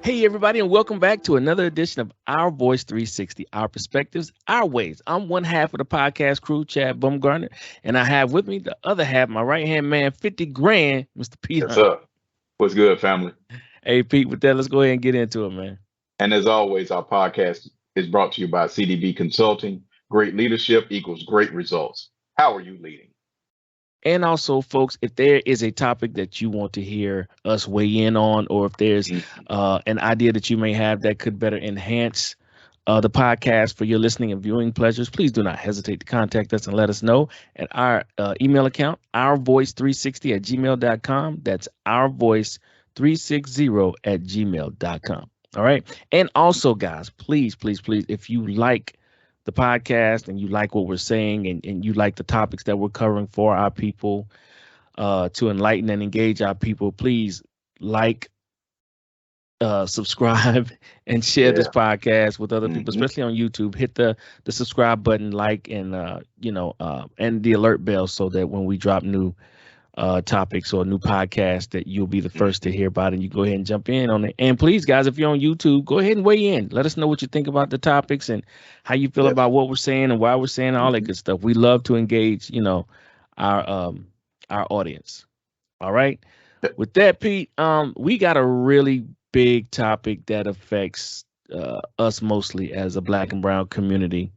Hey, everybody, and welcome back to another edition of Our Voice 360, Our Perspectives, Our Ways. I'm one half of the podcast crew, Chad Bumgarner, and I have with me the other half, my right hand man, 50 grand, Mr. Pete Yes, Hunt. sir. What's good, family? Hey, Pete, with that, let's go ahead and get into it, man. And as always, our podcast is brought to you by CDB Consulting. Great leadership equals great results. How are you leading? And also, folks, if there is a topic that you want to hear us weigh in on, or if there's Mhm. an idea that you may have that could better enhance the podcast for your listening and viewing pleasures, please do not hesitate to contact us and let us know at our email account, ourvoice360 at gmail.com. That's ourvoice360 at gmail.com. All right. And also, guys, please, please, please, if you like the podcast and you like what we're saying and you like the topics that we're covering for our people to enlighten and engage our people, please like, subscribe and share this Yeah. podcast with other people, Hmm. especially on YouTube. Hit the subscribe button, like, and and the alert bell so that when we drop new topics or new podcasts, that you'll be the first to Hmm. hear about it. And you go ahead and jump in on it. And please, guys, if you're on YouTube, go ahead and weigh in. Let us know what you think about the topics and how you feel Yes. about what we're saying and why we're saying all that Hmm. good stuff. We love to engage, our our audience. All right. With that, Pete, we got a really big topic that affects us mostly as a Black and Brown community,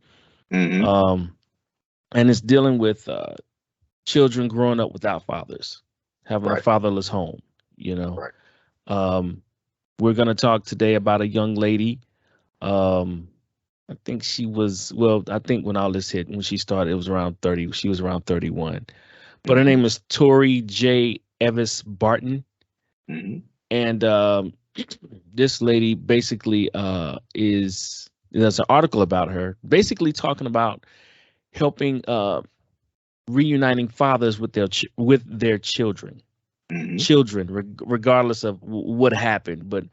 Hmm. um, and it's dealing with children growing up without fathers, having a Right. fatherless home. You know, Right. um, we're gonna talk today about a young lady. Um, I think she was well. I think when all this hit, when she started, it was around 30. She was around 31, but her Hmm. name is Torri J. Evans-Barton, Hmm. and this lady basically is there's an article about her basically talking about helping reuniting fathers with with their Hmm. regardless of what happened, but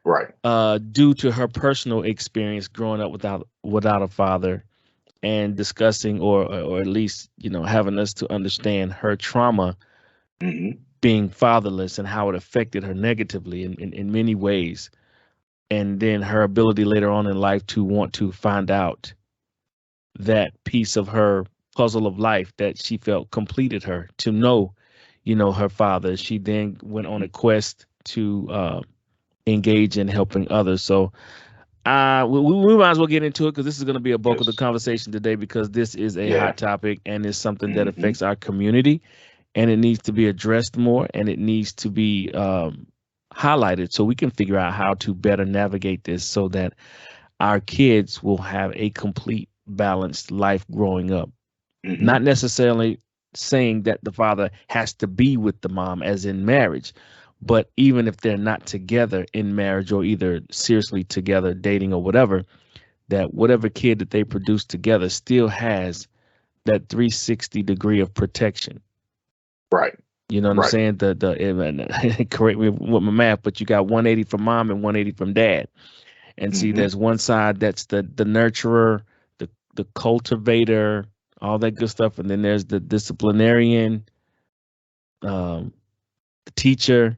Right. due to her personal experience growing up without a father, and discussing or at least having us to understand her trauma Hmm. being fatherless and how it affected her negatively in many ways, and then her ability later on in life to want to find out that piece of her puzzle of life that she felt completed her to know, her father. She then went on Hmm. a quest to engage in helping others. So we might as well get into it because this is going to be a bulk of the Yes. conversation today, because this is a Yeah. hot topic and is something that Hmm. affects our community, and it needs to be addressed more, and it needs to be highlighted so we can figure out how to better navigate this so that our kids will have a complete balanced life growing up. Hmm. Not necessarily saying that the father has to be with the mom as in marriage, but even if they're not together in marriage or either seriously together dating or whatever, that whatever kid that they produce together still has that 360 degree of protection. Right. You know what I'm Right. saying? The correct me with my math, but you got 180 from mom and 180 from dad. And see, Hmm. there's one side that's the nurturer, the cultivator, all that good stuff, and then there's the disciplinarian, um, the teacher,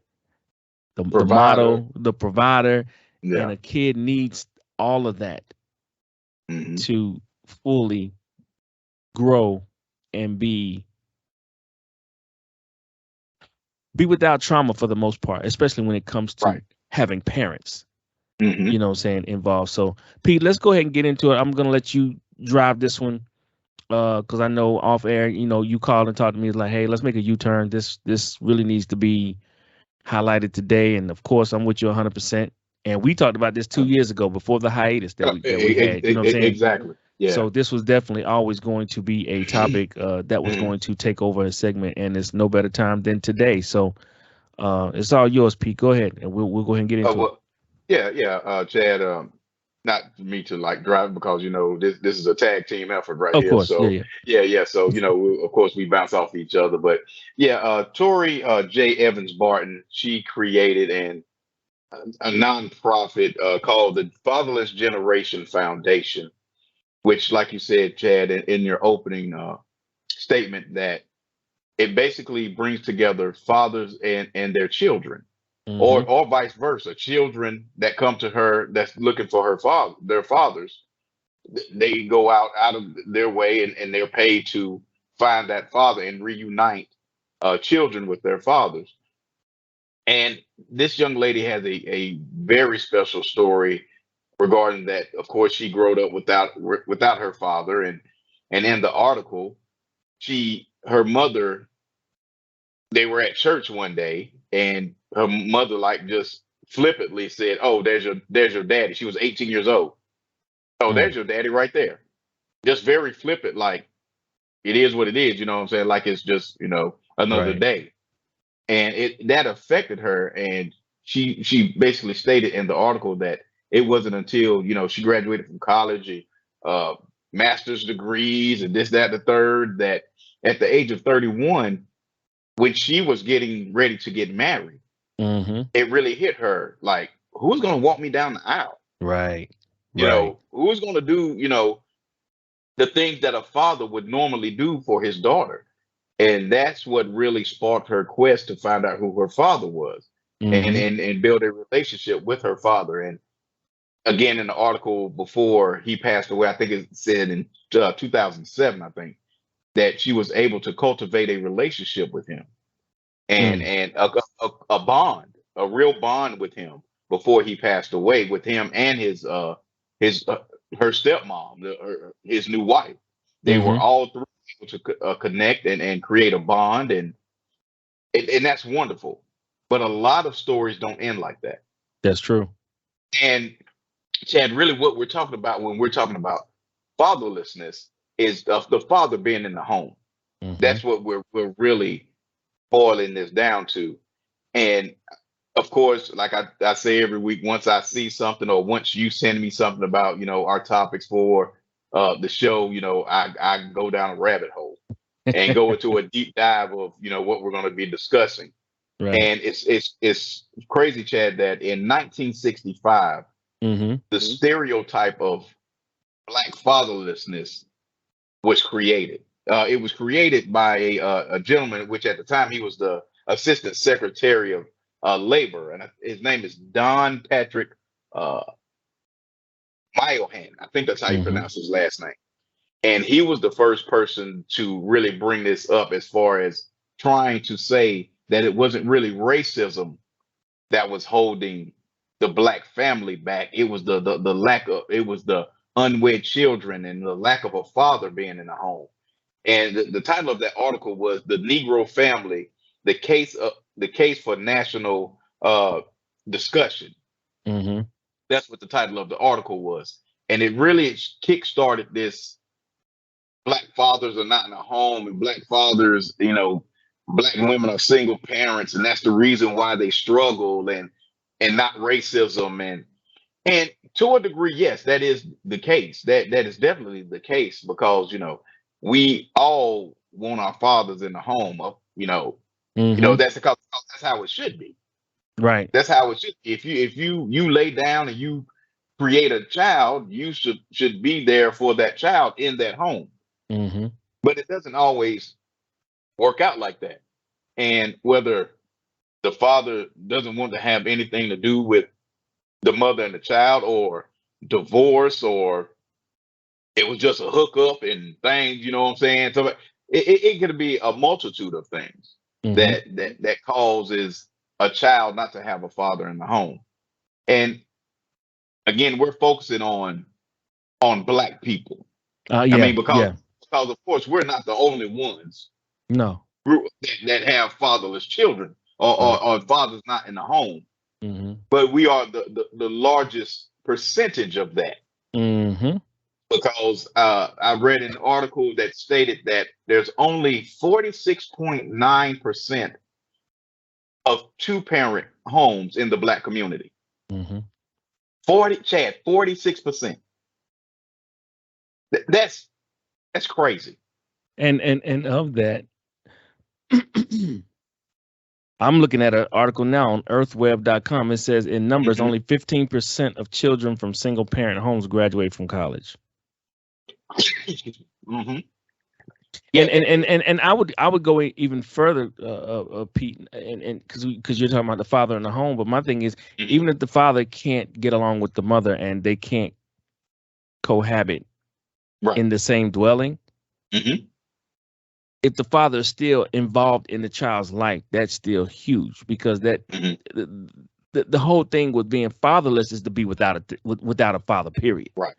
the Provider. model, the provider, and Yeah. a kid needs all of that Hmm. to fully grow and be without trauma for the most part, especially when it comes to Right. having parents, Hmm. involved. So, Pete, let's go ahead and get into it. I'm gonna let you drive this one, because I know off air, you called and talked to me, like, hey, let's make a U-turn. This really needs to be highlighted today, and of course, I'm with you 100%. And we talked about this 2 years ago before the hiatus that we had. You know what I'm saying? Exactly. Yeah. So this was definitely always going to be a topic that was Hmm. going to take over a segment, and it's no better time than today. So it's all yours, Pete. Go ahead, and we'll go ahead and get Oh into it. well, yeah, yeah. Chad, not for me to like drive because this is a tag team effort right Of here. course, yeah, So yeah. yeah, yeah. So of course we bounce off each other, but yeah, Tori J. Evans-Barton, she created a nonprofit called the Fatherless Generation Foundation, which, like you said, Chad, in your opening statement, that it basically brings together fathers and their children. or vice versa. Children that come to her that's looking for their fathers, they go out of their way and they're paid to find that father and reunite children with their fathers. And this young lady has a very special story regarding that. Of course, she grew up without her father, and in the article, her mother, they were at church one day, and her mother like just flippantly said, "Oh, there's your daddy." She was 18 years old. "Oh, there's your daddy right there." Just very flippant, like it is what it is. You know what I'm saying? Like it's just another Right. day. And that affected her, and she basically stated in the article that it wasn't until she graduated from college, uh master's degrees and this, that, the third, that at the age of 31, when she was getting ready to get married, it really hit her, like, who's going to walk me down the aisle? Right. Right. Who's going to do the things that a father would normally do for his daughter? And that's what really sparked her quest to find out who her father was, and build a relationship with her father. And again, in the article before he passed away, I think it said in 2007, I think, that she was able to cultivate a relationship with him, and a bond, a real bond with him before he passed away, with him and his her stepmom, his new wife. They were all three able to connect and create a bond, and that's wonderful. But a lot of stories don't end like that. That's true. And Chad, really, what we're talking about when we're talking about fatherlessness is the father being in the home. That's what we're really boiling this down to. And of course, like I say every week, once I see something, or once you send me something about our topics for the show, I go down a rabbit hole and go into a deep dive of what we're going to be discussing. Right. And it's crazy, Chad, that in 1965, the stereotype of Black fatherlessness was created. It was created by a gentleman, which at the time he was the Assistant Secretary of Labor, and his name is Don Patrick Myohan. I think that's how you pronounce his last name. And he was the first person to really bring this up, as far as trying to say that it wasn't really racism that was holding the Black family back. It was the lack of, it was the unwed children and the lack of a father being in the home. And the title of that article was "The Negro Family: the case for national discussion." That's what the title of the article was, and it really kick-started this: Black fathers are not in the home, and Black fathers, Black women are single parents, and that's the reason why they struggle, and not racism. And to a degree, yes, that is the case. That is definitely the case, because we all want our fathers in the home. That's how it should be. Right. That's how it should be. If you lay down and you create a child, you should be there for that child in that home. But it doesn't always work out like that. And whether the father doesn't want to have anything to do with the mother and the child, or divorce, or it was just a hookup and things, you know what I'm saying? So it could be a multitude of things that causes a child not to have a father in the home. And again, we're focusing on Black people. Yeah. I mean, because of course we're not the only ones that have fatherless children, or fathers not in the home. But we are the largest percentage of that. Because I read an article that stated that there's only 46.9% of two-parent homes in the Black community. 46%. That's crazy. And of that, I'm looking at an article now on earthweb.com. It says in numbers, only 15% of children from single parent homes graduate from college. And I would go even further, Pete, and because you're talking about the father in the home, but my thing is, Mhm. even if the father can't get along with the mother and they can't cohabit Right. in the same dwelling, Hmm. if the father is still involved in the child's life, that's still huge, because that Hmm. the whole thing with being fatherless is to be without a father, period. Right.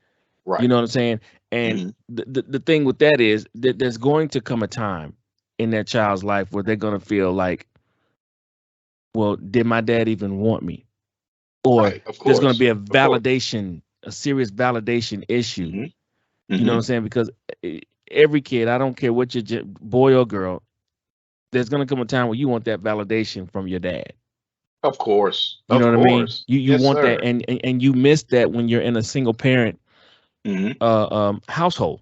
You Right. know what I'm saying? And Hmm. the thing with that is that there's going to come a time in that child's life where they're going to feel like, well, did my dad even want me? Or Right. Of there's going to course. be Of course. a serious validation issue. Hmm. You know what Hmm. I'm saying? Because every kid, I don't care what your boy or girl, there's going to come a time where you want that validation from your dad. Of course. You know Of what I mean? course. You Yes, want that, sir. and you miss that when you're in a single parent Hmm. household.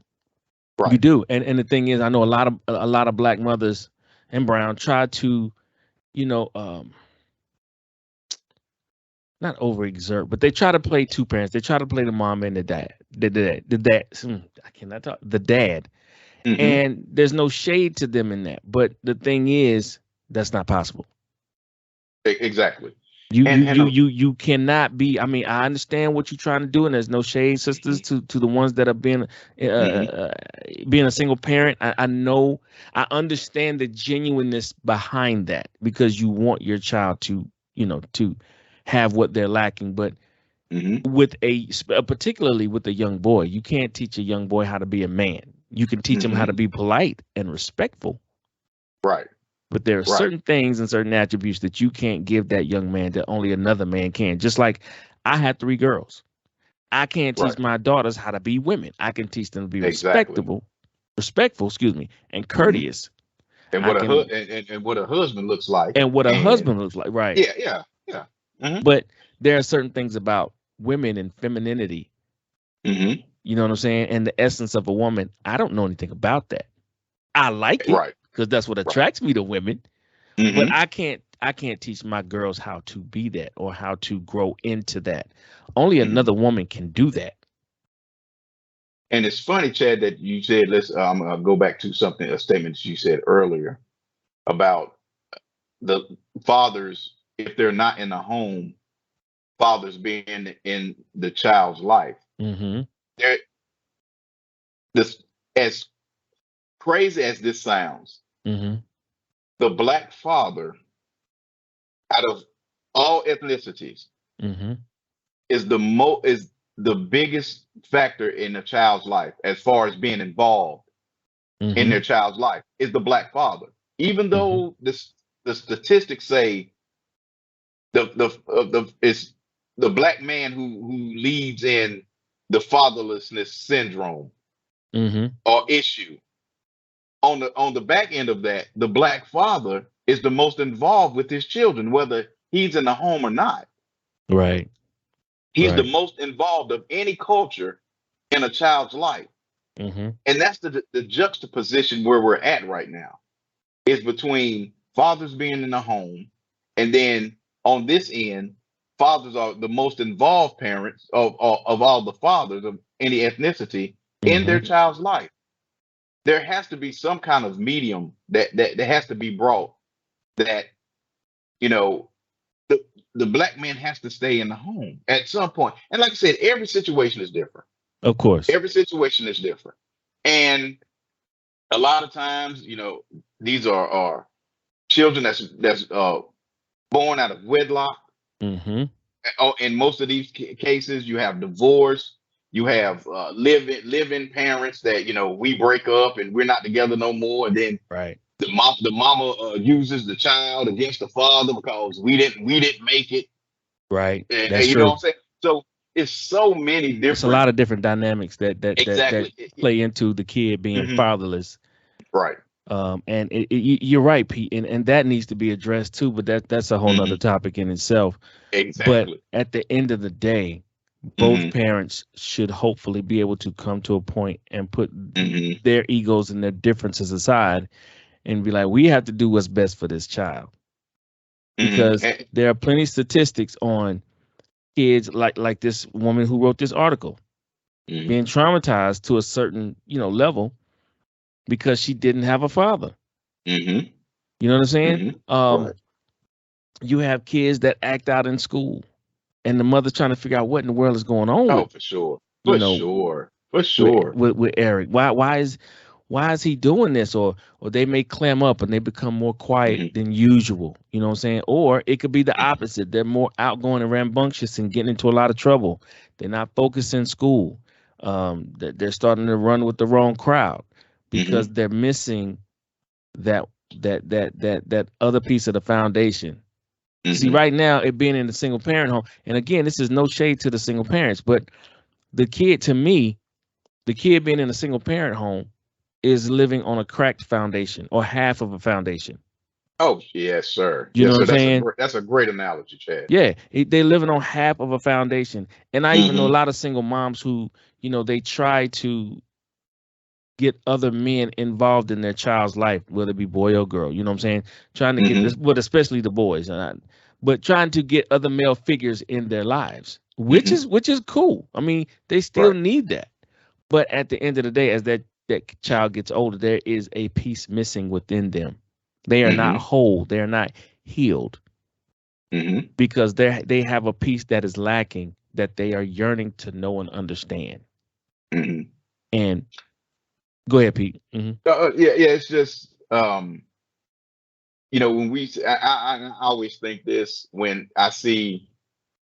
You Right. do, and the thing is, I know a lot of black mothers and brown try to, you know, not overexert, but they try to play two parents. They try to play the mom and the dad, I cannot talk. The dad, Hmm. and there's no shade to them in that. But the thing is, that's not possible. Exactly. You And you and you you you cannot be. I mean, I understand what you're trying to do, and there's no shade, sisters, to the ones that are hmm being a single parent. I know, I understand the genuineness behind that, because you want your child to, to have what they're lacking. But hmm with particularly with a young boy, you can't teach a young boy how to be a man. You can teach him how to hmm be polite and respectful, right. but there are Right. certain things and certain attributes that you can't give that young man that only another man can. Just like I had three girls. I can't Right. teach my daughters how to be women. I can teach them to be Exactly. respectful, excuse me, and Hmm. courteous. And I what a can, and what a husband looks like. and what a And husband looks like, right? yeah, yeah, yeah. Hmm. But there are certain things about women and femininity, Hmm. you know what I'm saying? And the essence of a woman, I don't know anything about that. I like it Right. because that's what Right. attracts me to women. But Hmm. I can't teach my girls how to be that or how to grow into that. Only Hmm. another woman can do that. And it's funny, Chad, that you said. Let's go back to a statement that you said earlier about the fathers, if they're not in the home, fathers being in the child's life. Mhm. There, this as crazy as this sounds, Mhm. the black father, out of all ethnicities, Mhm. is the biggest factor in a child's life as far as being involved in Mhm. their child's life is the black father. Even Mhm. though the statistics say the it's the black man who leads in the fatherlessness syndrome Mhm. or issue. On the back end of that, the black father is the most involved with his children, whether he's in the home or not. Right. He's the Right. most involved of any culture in a child's life. Mhm. And that's the juxtaposition where we're at right now, is between fathers being in the home, and then on this end, fathers are the most involved parents of all the fathers of any ethnicity in their Mhm. child's life. There has to be some kind of medium that has to be brought, that you know the the black man has to stay in the home at some point. And like I said, every situation is different. Of course. Every situation is different. And a lot of times, these are children that's born out of wedlock. Mhm. Oh, in most of these cases, you have divorce. You have living parents that we break up and we're not together no more. And then Right. the mama uses the child against the father because we didn't make it. Right. And That's you know what true. I'm saying? So it's so many It's a different. lot of different dynamics that Exactly. play into the kid being Mhm. fatherless. Right. And you're right, Pete, and that needs to be addressed too. But that's a whole nother Mhm. topic in itself. But Exactly. at the end of the day, both Mhm. parents should hopefully be able to come to a point and put Mhm. their egos and their differences aside and be like, we have to do what's best for this child. Mhm. Because there are plenty of statistics on kids like this woman who wrote this article Mhm. being traumatized to a certain level, because she didn't have a father. Mm-hmm. You know what I'm saying? Mm-hmm. Right. You have kids that act out in school, and the mother's trying to figure out what in the world is going on Oh, with, for sure. you For know, sure. For with sure. with Eric. Why is he doing this? Or they may clam up and they become more quiet Mm-hmm. than usual. You know what I'm saying? Or it could be the opposite. They're more outgoing and rambunctious and getting into a lot of trouble. They're not focused in school. They're starting to run with the wrong crowd because Mm-hmm. they're missing that that other piece of the foundation. See, Mm-hmm. right now, it being in a single parent home, and again, this is no shade to the single parents, but the kid, to me, the kid being in a single parent home is living on a cracked foundation or half of a foundation. Oh, yes, sir. You know Yes, what I'm sir. saying? That's a great analogy, Chad. Yeah, they're living on half of a foundation. And I even know a Mm-hmm. lot of single moms who, they try to get other men involved in their child's life, whether it be boy or girl. You know what I'm saying? Trying to get this, Mm-hmm. but especially the boys, but trying to get other male figures in their lives, which Mm-hmm. is cool. I mean, they still Right. need that. But at the end of the day, as that child gets older, there is a piece missing within them. They are not Mm-hmm. whole. They are not healed Mm-hmm. because they have a piece that is lacking that they are yearning to know and understand. Mm-hmm. And go ahead, Pete. Yeah, yeah. It's just when I always think this when I see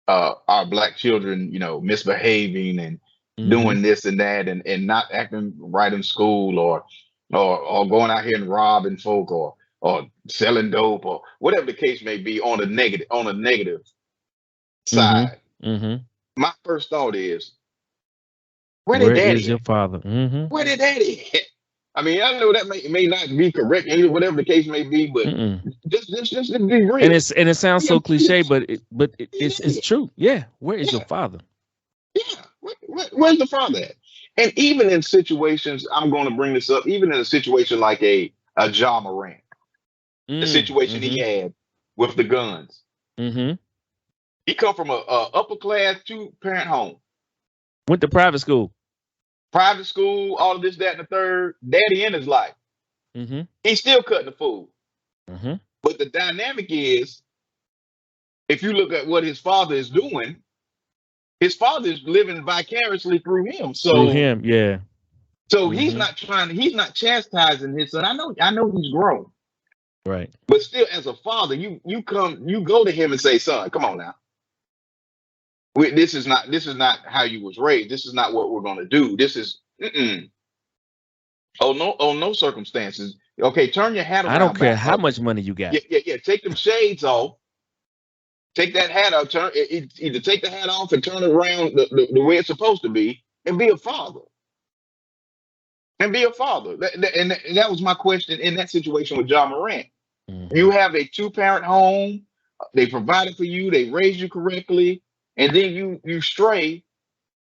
our black children, misbehaving and Hmm. doing this and that and not acting right in school or going out here and robbing folk or selling dope or whatever the case may be on a negative Hmm. side. Hmm. My first thought is, where did Where is daddy your at? father? Hmm. Where did daddy at? I mean, I know that may not be correct, whatever the case may be, but Mm-mm. just to be And real. it sounds so Where your cliche, but it's daddy at? true. Yeah. Where is your Yeah. father? Yeah, where's the father at? And even in situations, I'm going to bring this up. Even in a situation like a John Morant, the situation he Mm-hmm. had with the guns, Mm-hmm. he come from a upper class 2 parent home, Went to private school. private school, all of this, that, and the third. Daddy in his life, Mm-hmm. he's still cutting the food. Mm-hmm. But the dynamic is, if you look at what his father is doing, his father is living vicariously through him. Through So him, yeah. he's Mm-hmm. not he's not chastising his son. I know he's grown. Right. But still, as a father, you go to him and say, "Son, come on now. This is not how you was raised. This is not what we're going to do. This is oh no circumstances. Okay, turn your hat I don't around care back how up. much money you got. Yeah, yeah, yeah. Take them shades off. Take that hat off. Either take the hat off and turn it around the way it's supposed to be, and be a father. And be a father. And that was my question in that situation with John Morant. Mm-hmm. You have a 2 parent home. They provided for you. They raised you correctly, and then you stray.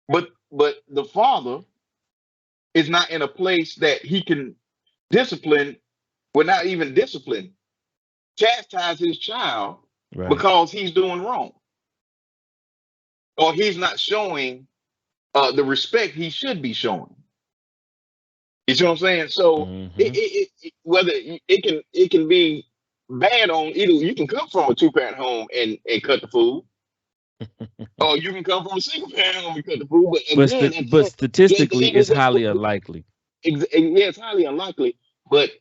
But the father is not in a place that he can discipline. Well, not even discipline. Chastise his child Right. because he's doing wrong or he's not showing the respect he should be showing. You see what I'm saying? So Mm-hmm. whether it can be bad on either. You can come from a 2 parent home and cut the food. Oh, you can come from a single parent home and cut the food, but again, But at the statistically, end it's of the highly unlikely. yeah, it's highly unlikely. But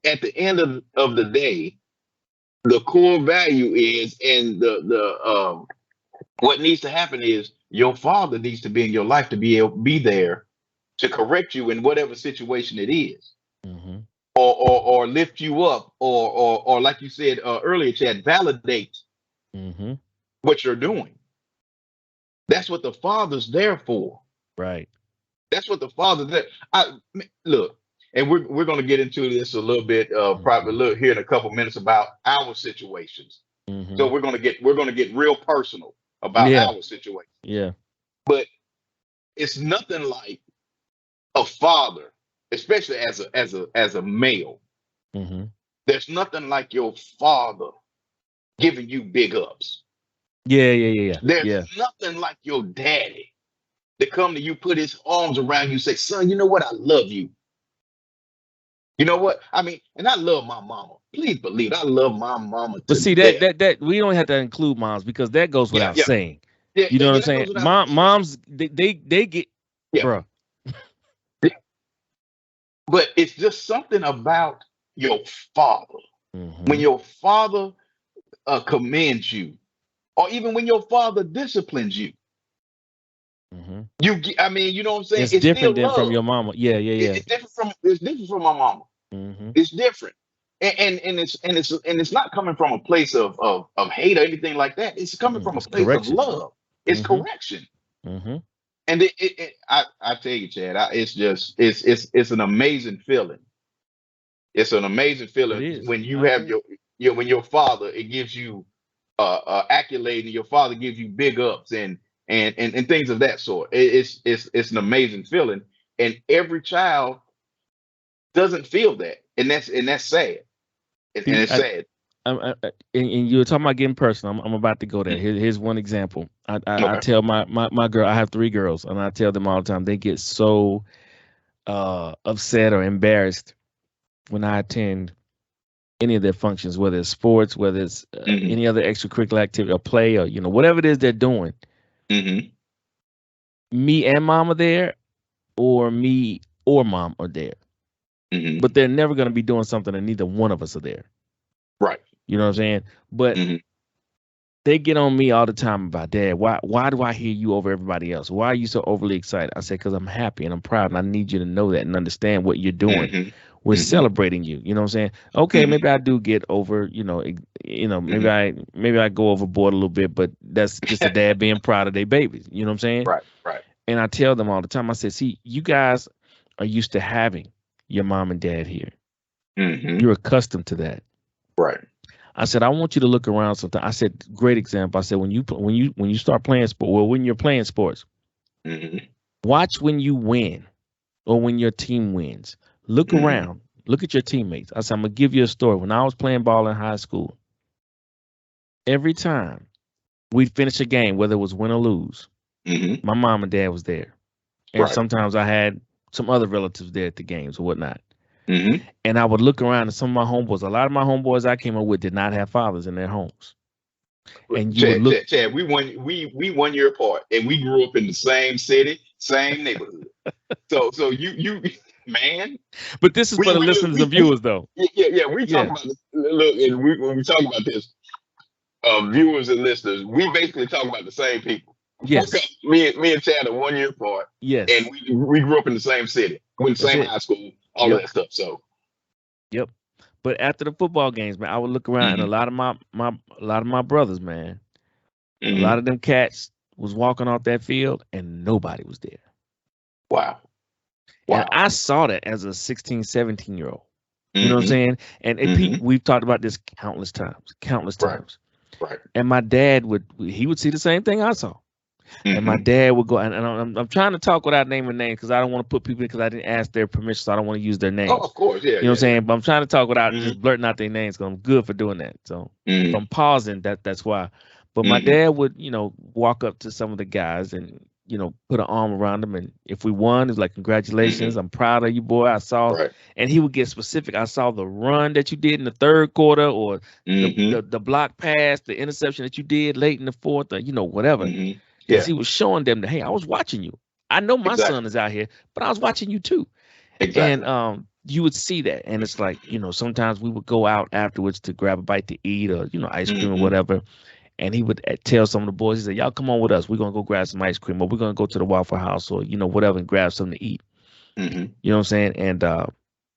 at the end of the day, the core value is, and the what needs to happen is your father needs to be in your life to be there to correct you in whatever situation it is, Mm-hmm. or lift you up, or like you said earlier, Chad, validate Mm-hmm. what you're doing. That's what the father's there for. Right. That's what the father did. Look, and we're going to get into this a little bit, probably a Mm-hmm. little here in a couple minutes about our situations. Mm-hmm. So we're going to get real personal about Yeah. our situation. Yeah. But it's nothing like a father, especially as a male. Mm-hmm. There's nothing like your father giving you big ups. Yeah. Yeah. Yeah. Yeah. There's Yeah. nothing like your daddy to come to you, put his arms around you, say, "Son, you know what? I love you." You know what? I mean, and I love my mama. Please believe I love my mama But to see death. that we don't have to include moms because that goes Yeah, without yeah, saying. yeah, You know what I'm that saying? goes without saying. Moms they get, Yeah, bruh. yeah. But it's just something about your father. When Mm-hmm. your father commends you, or even when your father disciplines you, Mm-hmm. I mean, you know what I'm saying? It's It's still different than from love. your mama. Yeah, yeah, yeah. It's different from my mama. Mm-hmm. It's different. And it's not coming from a place of hate or anything like that. It's coming from a It's place of correction. love. It's Mm-hmm. correction. Mm-hmm. And I tell you, Chad, it's just it's an amazing feeling. It's an amazing It feeling is. when you I have agree. when your father, it gives you accolade, and your father gives you big ups and things of that sort. It's an amazing feeling, and every child doesn't feel that, and that's sad, and See, it's sad. and you were talking about getting personal. I'm about to go there. Here's one example. I Okay. tell my girl, I have 3 girls, and I tell them all the time. They get so upset or embarrassed when I attend any of their functions, whether it's sports, whether it's Hmm. any other extracurricular activity or play or whatever it is they're doing. Hmm. Me and mom are there, or me or mom are there, Hmm. but they're never going to be doing something and neither one of us are there. Right. You know what I'm saying? But Hmm. they get on me all the time about, Dad, why do I hear you over everybody else? Why are you so overly excited? I said, because I'm happy and I'm proud, and I need you to know that and understand what you're doing. Hmm. We're Hmm. celebrating you. You know what I'm saying? Okay, Hmm. maybe I do get over, maybe Hmm. I go overboard a little bit, but that's just a dad being proud of their babies. You know what I'm saying? Right. Right. And I tell them all the time, I said, see, you guys are used to having your mom and dad here. Hmm. You're accustomed to that. Right. I said, I want you to look around sometime. I said, great example. I said, when you start playing sport, well, when you're playing sports, Hmm. watch when you win or when your team wins. Look Hmm. around. Look at your teammates. I said, I'm gonna give you a story. When I was playing ball in high school, every time we'd finish a game, whether it was win or lose, Hmm. my mom and dad was there. And Right. sometimes I had some other relatives there at the games or whatnot. Hmm. And I would look around, and some of my homeboys, a lot of my homeboys I came up with did not have fathers in their homes. And you would look. Chad, we 1 year apart, and we grew up in the same city, same neighborhood. So you man, But this is for the listeners and we viewers, though. yeah, we talk Yeah. about this. Look, and when we talk about this, viewers and listeners, we basically talk about the same people. Yes. Me and Chad are 1 year apart, and Yes. we grew up in the same city, went to the That's same it. high school, all of Yep. that stuff. So, Yep. But after the football games, man, I would look around, and a hmm. lot of my brothers, man, a lot Hmm. of them cats was walking off that field, and nobody was there. Wow, And wow. I saw that as a 16, 17-year-old. You know what I'm Hmm. saying? And Pete, Hmm. we've talked about this countless times, countless Right, times. right. And my dad would see the same thing I saw. And my Hmm. dad would go, and I'm trying to talk without naming names because I don't want to put people because I didn't ask their permission, so I don't want to use their Oh, names. of course, yeah, You know what I'm yeah, yeah. saying? But I'm trying to talk without Hmm. just blurting out their names because I'm good for doing that. So if Hmm. I'm pausing, that's why. But my Hmm. dad would, walk up to some of the guys and, put an arm around them. And if we won, it's like, congratulations, Hmm. I'm proud of you, boy. I saw, Right. and he would get specific. I saw the run that you did in the third quarter, or the Hmm. the, the block pass, the interception that you did late in the fourth, or whatever. Hmm. Because Yeah, he was showing them that, hey, I was watching you. I know my son exactly, is out here, but I was watching you too. And exactly. you would see that, and it's like, sometimes we would go out afterwards to grab a bite to eat, or ice cream or Hmm. whatever. And he would tell some of the boys, he said, y'all come on with us, we're gonna go grab some ice cream, or we're gonna go to the Waffle House, or whatever, and grab something to eat. Hmm. You know what I'm saying? And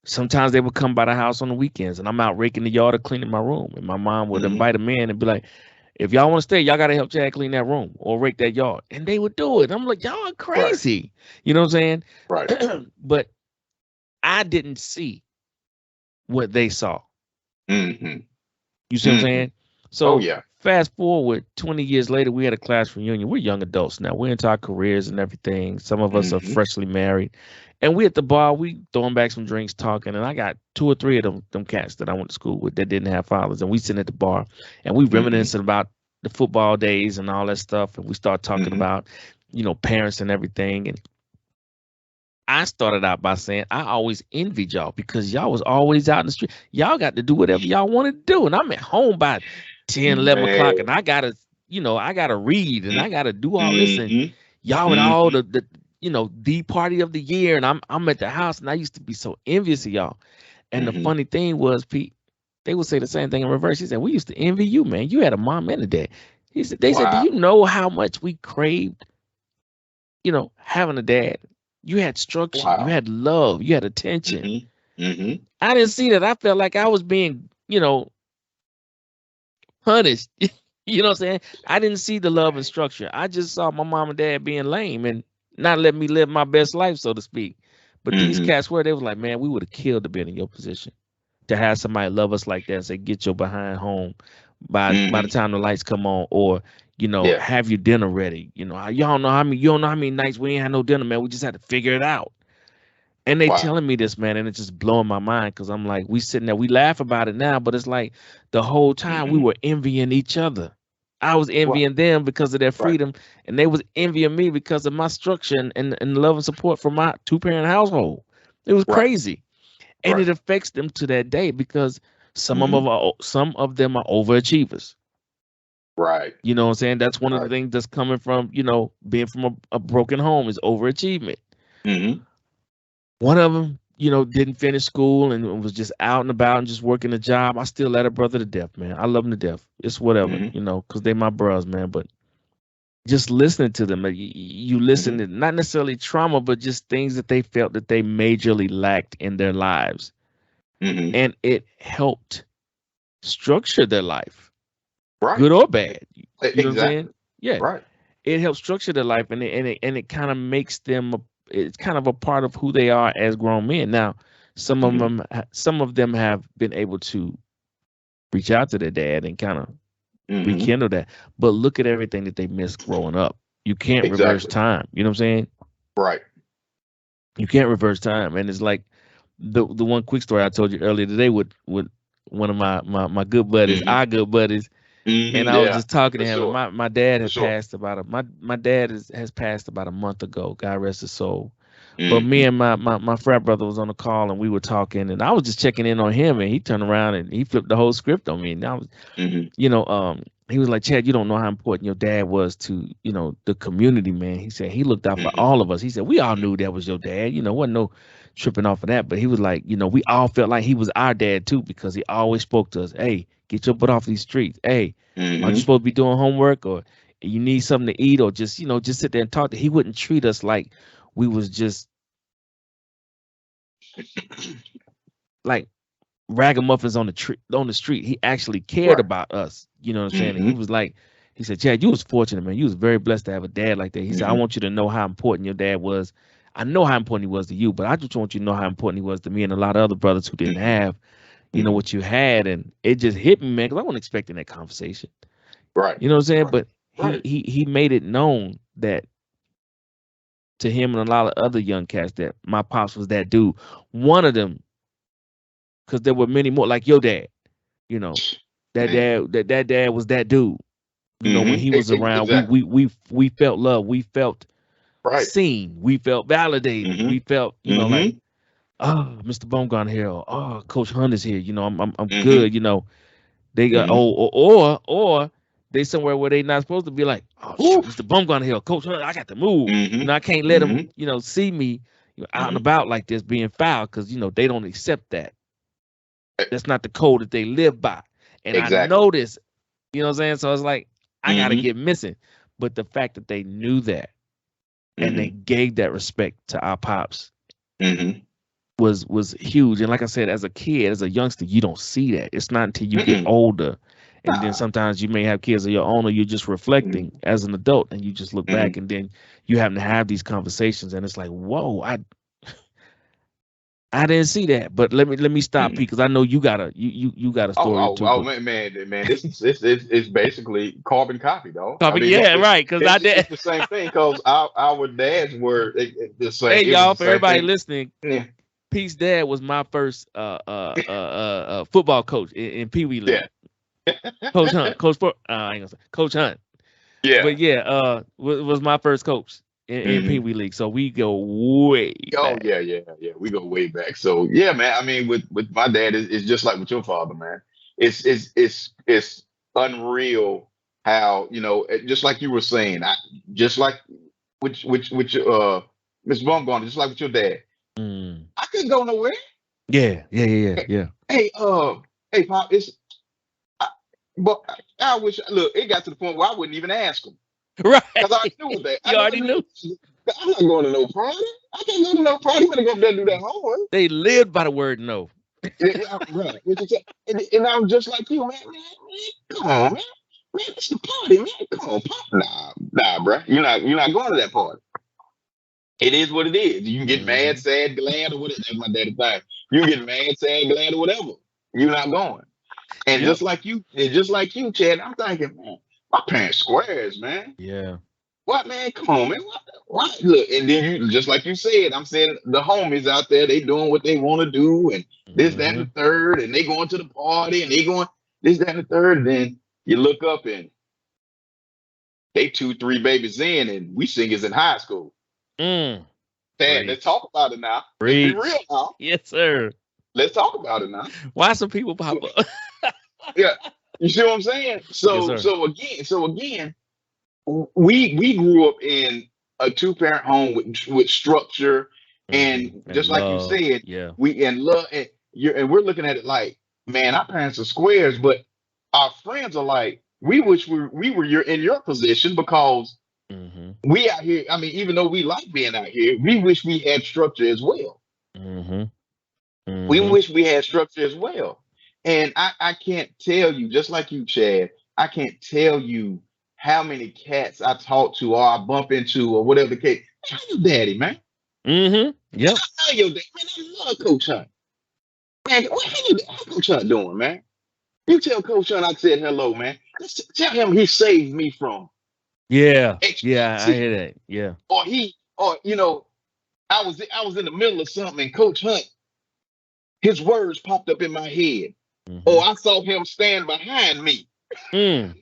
sometimes they would come by the house on the weekends, and I'm out raking the yard or cleaning my room, and my mom would Hmm. invite them in and be like, if y'all want to stay, y'all gotta help Chad clean that room or rake that yard. And they would do it. I'm like, y'all are Right, crazy. You know what I'm right. saying? But I didn't see what they saw. Hmm. You see what I'm Hmm. saying? Oh So yeah. fast forward 20 years later, we had a class reunion. We're young adults now. We're into our careers and everything. Some of us are Hmm. freshly married. And we at the bar, we throwing back some drinks, talking. And I got 2 or 3 of them cats that I went to school with that didn't have fathers. And we sitting at the bar and we Hmm. reminiscing about the football days and all that stuff. And we start talking Hmm. about, parents and everything. And I started out by saying I always envied y'all because y'all was always out in the street. Y'all got to do whatever y'all wanted to do. And I'm at home by 10, 11 o'clock and Man. I gotta, I gotta read and I gotta do all this. And Mm-hmm. y'all with all Mm-hmm. the party of the year. And I'm at the house and I used to be so envious of y'all. And the Mm-hmm. funny thing was, Pete, they would say the same thing in reverse. He said, we used to envy you, man. You had a mom and a dad. They said, do Wow. you know how much we craved, having a dad? You had structure, you Wow. had love, you had attention. Mm-hmm. Mm-hmm. I didn't see that. I felt like I was being, punished. You know what I'm saying? I didn't see the love and structure. I just saw my mom and dad being lame and not letting me live my best life, so to speak. But these Mm-hmm. cats were, they was like, man, we would have killed to be in your position. To have somebody love us like that and say, get your behind home by the Mm-hmm. time the lights come on, or Yeah. have your dinner ready. Y'all know how many you don't know how many nights we ain't had no dinner, man. We just had to figure it out. And they Wow. telling me this, man, and it's just blowing my mind because I'm like, we sitting there, we laugh about it now, but it's like the whole time we Mm-hmm. were envying each other. I was Right. envying them because of their Right. freedom, and they was envying me because of my structure and love and support from my two-parent household. It was Right. crazy, and Right. it affects them to that day because Mm-hmm. some of them are overachievers. Right. You know what I'm saying? That's one of the Right. things that's coming from being from a broken home is overachievement. Mm-hmm. One of them, didn't finish school and was just out and about and just working a job. I still let a brother to death, man. I love them to death. It's whatever, Mm-hmm. because they my bros, man. But just listening to them, you listen Mm-hmm. to not necessarily trauma, but just things that they felt that they majorly lacked in their lives, Mm-hmm. and it helped structure their life, Right. good or bad. You know what I'm saying? Exactly. Yeah, Right. it helps structure their life, and it kind of makes them. It's kind of a part of who they are as grown men. Now, Mm-hmm. some of them have been able to reach out to their dad and kind of Mm-hmm. rekindle that. But look at everything that they missed growing up. You can't reverse Exactly. time. You know what I'm saying? Right. You can't reverse time. And it's like the one quick story I told you earlier today with one of my good buddies, Mm-hmm. our good buddies. And Mm-hmm. I was Yeah. just talking to For him, and sure. my dad For had sure. passed about my dad has passed about a month ago. God rest his soul. But me Mm-hmm. and my frat brother was on the call and we were talking, and I was just checking in on him, and he turned around and he flipped the whole script on me. And I was, Mm-hmm. he was like, Chad, you don't know how important your dad was to, the community, man. He said he looked out for Mm-hmm. all of us. He said we all knew that was your dad. Wasn't no tripping off of that. But he was like, we all felt like he was our dad too because he always spoke to us. Hey, get your butt off these streets. Hey, aren't you Mm-hmm. supposed to be doing homework, or you need something to eat, or just just sit there and talk. He wouldn't treat us like we was just like ragamuffins on the street. He actually cared Right. about us. You know what I'm saying? And he Mm-hmm. was like, he said, Chad, you was fortunate, man. You was very blessed to have a dad like that. He said, I Mm-hmm. want you to know how important your dad was. I know how important he was to you, but I just want you to know how important he was to me and a lot of other brothers who didn't Mm-hmm. have, Mm-hmm. what you had. And it just hit me, man, because I wasn't expecting that conversation. Right. You know what I'm saying? Right. But he Right. he he made it known that to him and a lot of other young cats that my pops was that dude. One of them, because there were many more, like your dad. You know, Man. that dad was that dude. When Mm-hmm. he was around, we Exactly. we we we felt love, we felt Right. seen, we felt validated, we Mm-hmm. felt, like, Mm-hmm. oh, Mr. Bumgarner here, or, oh, Coach Hunt is here. I'm Mm-hmm. good. They got Mm-hmm. or they somewhere where they not supposed to be like, oh shoot, Oof. Mr. Bumgarner here, Coach Hunt, I got to move. Mm-hmm. I can't let them, Mm-hmm. see me out and Mm-hmm. about like this being foul because they don't accept that. E- That's not the code that they live by. And I Exactly. know this. You know what I'm saying? So it's like I gotta Mm-hmm. get missing. But the fact that they knew that and they Mm-hmm. gave that respect to our pops Mm-hmm. was huge. And like I said, as a kid, as a youngster, you don't see that. It's not until you get Mm-mm. older. And then Nah. sometimes you may have kids of your own, or you're just reflecting Mm-hmm. as an adult and you just look Mm-hmm. back and then you happen to have these conversations and it's like, whoa, I didn't see that. But let me stop, Mm-hmm. Pete, because I know you got a story too. But Man, this is basically carbon copy, dog. I mean, yeah, right. Because I it's did. the same thing because our dads were the same. Hey, It was y'all, the for same everybody thing. listening, Yeah, Pete's dad was my first football coach in Pee Wee yeah, League. Coach Hunt, I ain't gonna say Coach Hunt, yeah. but yeah, was my first coach. in Pee Wee League. So we go way Oh back. yeah. We go way back. So yeah, man. I mean, with my dad, it's just like with your father, man. It's unreal how just like you were saying, just like which Miss Baumgartner, just like with your dad, Mm. I couldn't go nowhere. Yeah. Hey, hey, Pop, but I wish. Look, it got to the point where I wouldn't even ask him Right. because I already knew what they. I You know. already knew. I'm not going to no party. I can't go to no party. You better go up there and do that homework. They lived by the word no. Right. And I'm just like you, man, come on, man. Man, it's the party, man. Come on, Pop. Nah, bro. You're not going to that party. It is what it is. You can get mad, sad, glad, or whatever. That's my daddy thing. You can get mad, sad, glad, or whatever. You're not going. And Yep. just like you, Chad, I'm thinking, man, my parents squares, man. Yeah. What, man? Come on, man. What? Look, and then you, just like you said, I'm saying the homies out there, they doing what they want to do, and this, that, and the third, and they going to the party, and they going this, that, and the third, and then you look up and they 2, 3 babies in, and we singers in high school. Mm. Chad, let's talk about it now. Preach. Let's be real now. Yes, sir. Let's talk about it now. Why some people pop up? Yeah, you see what I'm saying? So, Yes, so again, we grew up in a 2-parent home with structure, and just like you said, yeah, we in love, and we're looking at it like, man, our parents are squares, but our friends are like, we wish we were in your position because we out here. I mean, even though we like being out here, we wish we had structure as well. We wish we had structure as well. And I can't tell you, just like you, Chad, I can't tell you how many cats I talk to or I bump into or whatever the case. How your daddy, man? Yep. How your daddy? Man, I love Coach Hunt. Man, how Coach Hunt doing, man? You tell Coach Hunt I said hello, man. Tell him he saved me from. Yeah, I hear that. Yeah. Or I was in the middle of something and Coach Hunt, his words popped up in my head. Or I saw him stand behind me. In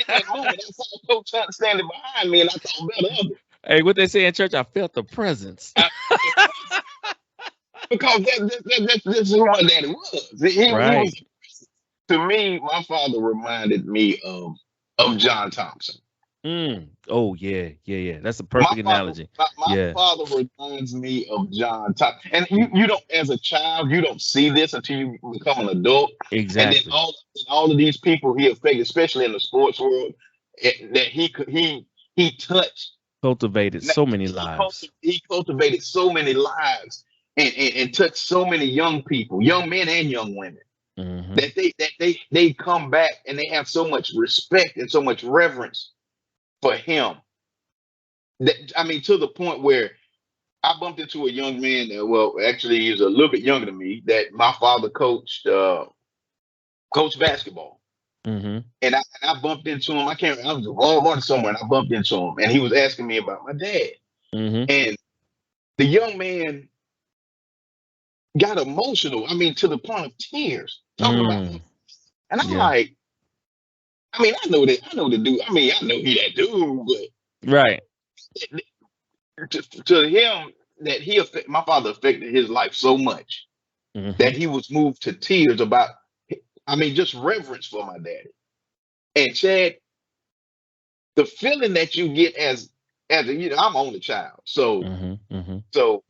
that moment, I saw Coach Hunt standing behind me, and I thought better of it. Hey, what they say in church, I felt the presence. Because that's who my daddy was. He was, to me, my father reminded me of John Thompson. Oh yeah. That's a perfect analogy. My father reminds me of John Thompson, and you don't, as a child, you don't see this until you become an adult. Exactly. And then all of these people he affected, especially in the sports world, that he touched, cultivated so many lives. He cultivated so many lives, and touched so many young people, young men and young women. That they come back and they have so much respect and so much reverence for him. I mean, to the point where I bumped into a young man that, well, actually, he was a little bit younger than me, that my father coached basketball. And I bumped into him. I was at Walmart somewhere, and I bumped into him, and he was asking me about my dad. And the young man got emotional. I mean, to the point of tears, talking about him. And I'm like, I mean, I know the dude. I mean, I know he that dude, but right. To him, that my father affected his life so much that he was moved to tears about, I mean, just reverence for my daddy. And Chad, the feeling that you get as I'm only child, so so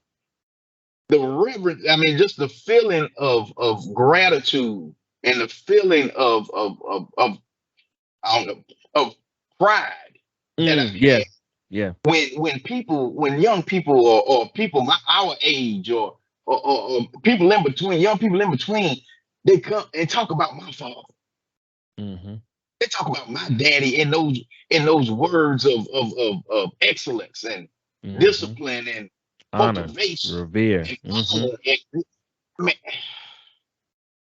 the reverence, I mean, just the feeling of gratitude and the feeling of I don't know, of pride that I had. Yeah. When young people or people our age or people in between, young people in between, they come and talk about my father. They talk about my daddy in those words of excellence and discipline and honor, motivation, revere, and honor, and, man,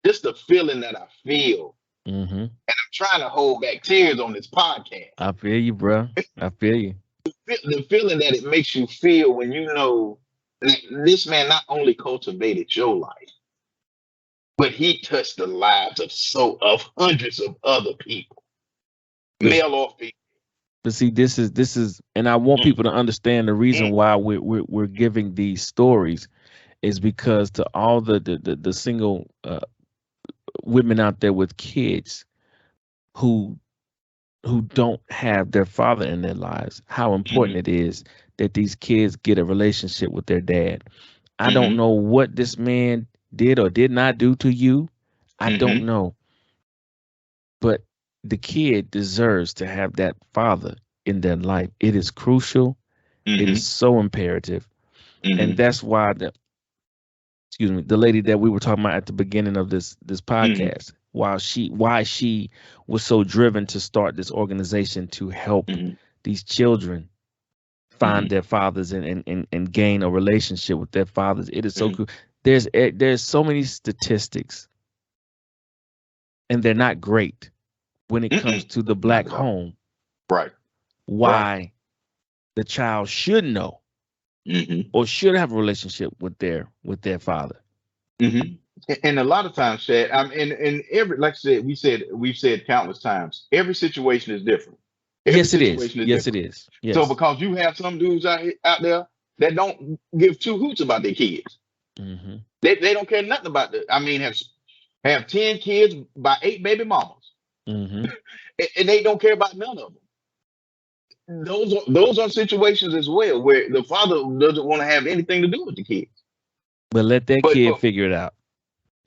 just the feeling that I feel. And I'm trying to hold back tears on this podcast. I feel you, bro. I feel you. The feeling that it makes you feel when you know that this man not only cultivated your life, but he touched the lives of hundreds of other people, male or female. But see, this is, and I want Mm, people to understand the reason mm, why we're giving these stories is because to all the single women out there with kids who don't have their father in their lives, how important mm, it is that these kids get a relationship with their dad. I don't mm, know what this man did or did not do to you. I don't mm, know, but the kid deserves to have that father in their life. It is crucial. It is mm, so imperative, and mm, that's why the lady that we were talking about at the beginning of this mm, podcast, why she was so driven to start this organization to help mm, these children find mm, their fathers and gain a relationship with their fathers. It is so mm. cool. There's so many statistics, and they're not great when it comes Mm-mm. to the Not black at all. home. Right. Right. Why the child should know Mm-hmm. or should have a relationship with their father. Mm-hmm. And a lot of times, Shad, and every, like I said, we've said countless times, every situation is different. Every Yes, it is. situation is Yes, it different. is. So Yes. because you have some dudes out there that don't give two hoots about their kids, Mm-hmm. they don't care nothing about the. I mean, have 10 kids by 8 baby mamas, Mm-hmm. and they don't care about none of them. Those are situations as well where the father doesn't want to have anything to do with the kids. But let that But kid for figure it out.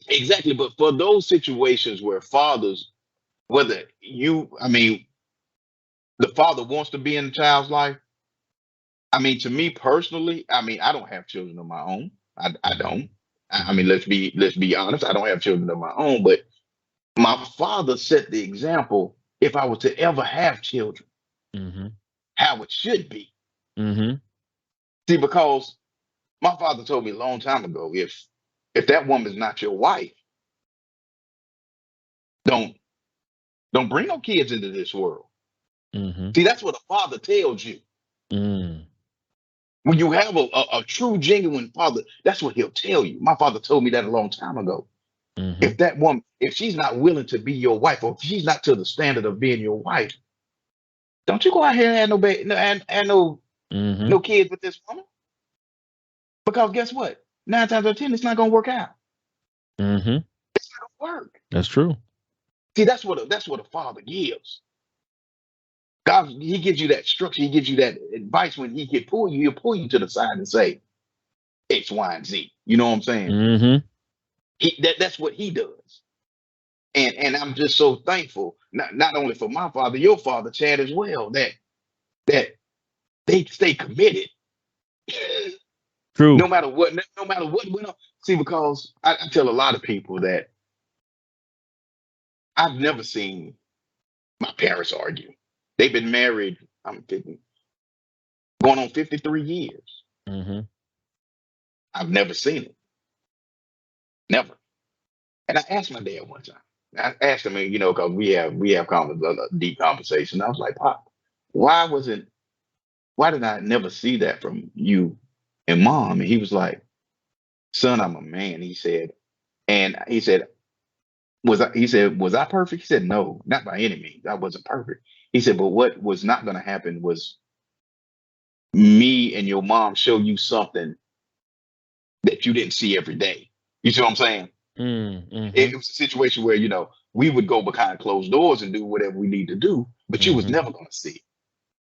exactly, but for those situations where fathers, whether I mean, the father wants to be in the child's life. I mean, to me personally, I mean, I don't have children of my own. I Mm-hmm. don't. I Mm-hmm. mean, let's be honest. I don't have children of my own, but my father set the example. If I were to ever have children, Mm-hmm. how it should be. Mm-hmm. See, because my father told me a long time ago, if that woman's not your wife, don't don't bring no kids into this world. Mm-hmm. See, that's what a father tells you. Mm. When you have a true, genuine father, that's what he'll tell you. My father told me that a long time ago. Mm-hmm. If that woman, if she's not willing to be your wife, or if she's not to the standard of being your wife, don't you go out here and have no and Mm-hmm. no kids with this woman. Because guess what? 9 times out of 10, it's not gonna work out. Mm-hmm. It's not gonna work. That's true. See, that's what a father gives. God, he gives you that structure, he gives you that advice when he can pull you, he'll pull you to the side and say X, Y, and Z. You know what I'm saying? Mm-hmm. That's what he does. And I'm just so thankful, not only for my father, your father, Chad, as well, that they stay committed True. no matter what went on. See, because I tell a lot of people that I've never seen my parents argue. They've been married, I'm 50, going on 53 years. Mm-hmm. I've never seen it. Never. And I asked my dad one time. I asked him, because we have deep conversation. I was like, Pop, why wasn't why did I never see that from you and mom? And he was like, Son, I'm a man. He said, was I perfect? He said, no, not by any means. I wasn't perfect. He said, but what was not going to happen was me and your mom show you something that you didn't see every day. You see what I'm saying? Mm-hmm. It was a situation where, we would go behind closed doors and do whatever we need to do, but you was Mm-hmm. never going to see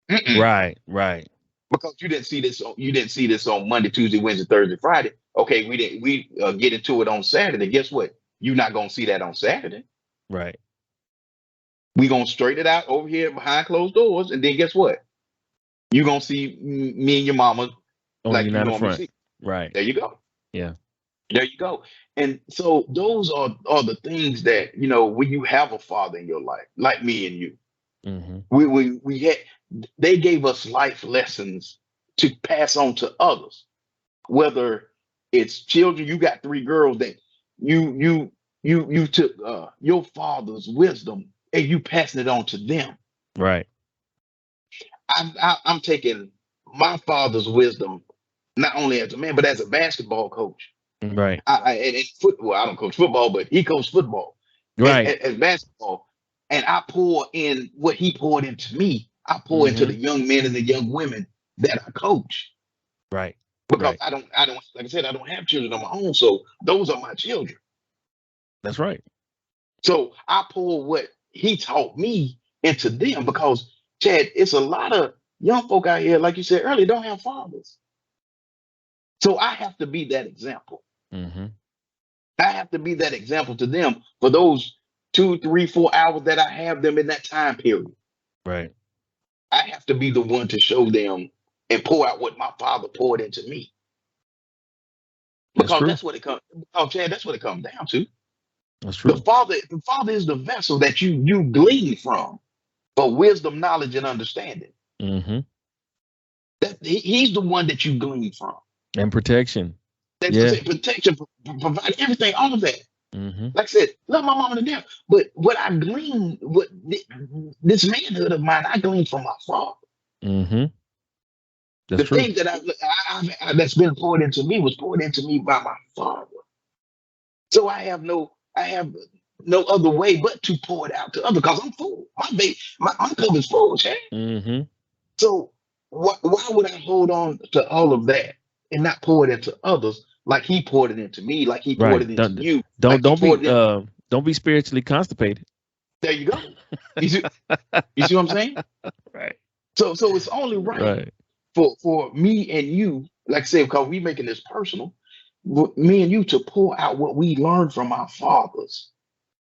it. Mm-mm. Right. Right. Because you didn't see this on Monday, Tuesday, Wednesday, Thursday, Friday. Okay, we get into it on Saturday. Guess what? You're not going to see that on Saturday. Right. We gonna straighten it out over here behind closed doors, and then guess what? You gonna see me and your mama On the like you United normally Front. see. Right. There you go. Yeah. There you go. And so those are the things that when you have a father in your life, like me and you, Mm-hmm. we had they gave us life lessons to pass on to others. Whether it's children, you got 3 girls that you took your father's wisdom and you passing it on to them. Right. I'm taking my father's wisdom not only as a man but as a basketball coach. Right. And football, I don't coach football, but he coached football Right. as basketball, and I pour in what he poured into me. I pour into the young men and the young women that I coach. Right. Because Right. I don't, like I said, I don't have children of my own. So those are my children. That's right. So I pour what he taught me into them because, Chad, it's a lot of young folk out here, like you said earlier, don't have fathers. So I have to be that example. Mm-hmm. I have to be that example to them for those 2, 3, 4 hours that I have them in that time period. Right. I have to be the one to show them and pour out what my father poured into me. That's Because true. that's what it comes. Oh, Chad, that's what it comes down to. That's The true. Father is the vessel that you glean from for wisdom, knowledge, and understanding. Mm-hmm. He's the one that you glean from. And protection. That's what I Yeah. said, protection, provide everything, all of that. Mm-hmm. Like I said, love my mama to death. But what I glean, this manhood of mine, I glean from my father. Mm-hmm. That's The true. things that that's been poured into me was poured into me by my father. So I have no other way but to pour it out to others because I'm full. My cup is full, Chad. Mm-hmm. So why would I hold on to all of that and not pour it into others like he poured it into me, like he poured Right. it into you, Don't like he don't poured be it in? don't be spiritually constipated. There you go. You see, you see what I'm saying? Right. So it's only right Right. for me and you, like I said, because we making this personal, me and you to pour out what we learned from our fathers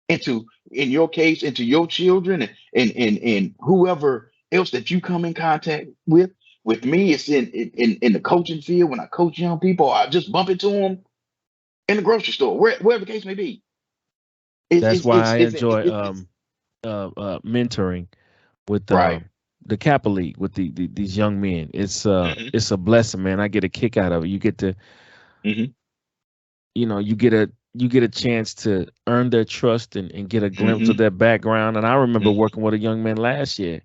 into, in your case, into your children and whoever else that you come in contact with. With me, it's in the coaching field when I coach young people, or I just bump into them in the grocery store, wherever the case may be. It's That's it's why it's I it's, enjoy it's mentoring with right. the Kappa League with these young men. Hmm. It's a blessing, man. I get a kick out of it. You get to Hmm. you get a chance to earn their trust and get a glimpse of Hmm. their background. And I remember Hmm. working with a young man last year.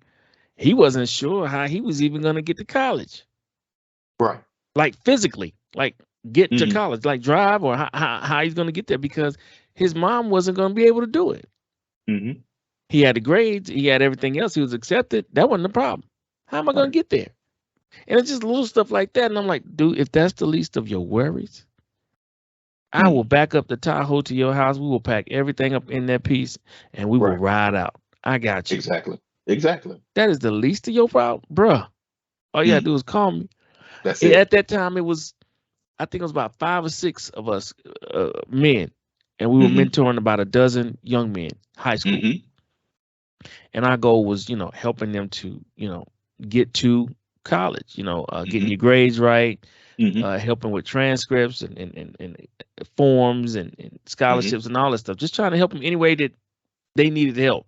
He wasn't sure how he was even going to get to college, Right. like physically, like get to Hmm. college, like drive or how he's going to get there because his mom wasn't going to be able to do it. Hmm. He had the grades, he had everything else. He was accepted. That wasn't the problem. How am I going Right. to get there? And it's just little stuff like that. And I'm like, dude, if that's the least of your worries, I will Mm. back up the Tahoe to your house. We will pack everything up in that piece and we will Right. ride out. I got you. Exactly. Exactly. That is the least of your problem, bruh. All you gotta Mm. do is call me. That's At it. that time, I think it was about 5 or 6 of us men, and we were Hmm. mentoring about a dozen young men, high school. Hmm. And our goal was, helping them to, get to college, getting Hmm. your grades right, Hmm. helping with transcripts and forms and Hmm. scholarships and all that stuff. Just trying to help them any way that they needed help.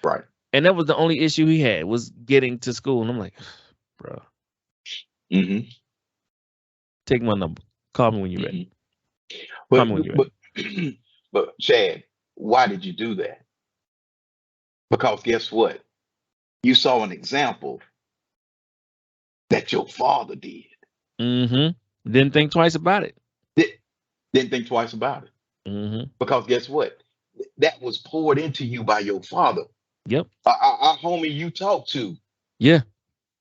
Right. And that was the only issue he had was getting to school. And I'm like, bro, Hmm. take my number. Call me when you're ready. Hmm. Call But me when you're ready. but but Chad, why did you do that? Because guess what? You saw an example that your father did. Mm-hmm. Didn't think twice about it. Di- Didn't think twice about it. Mm-hmm. Because guess what? That was poured into you by your father. Yep. Our homie you talked to, Yeah.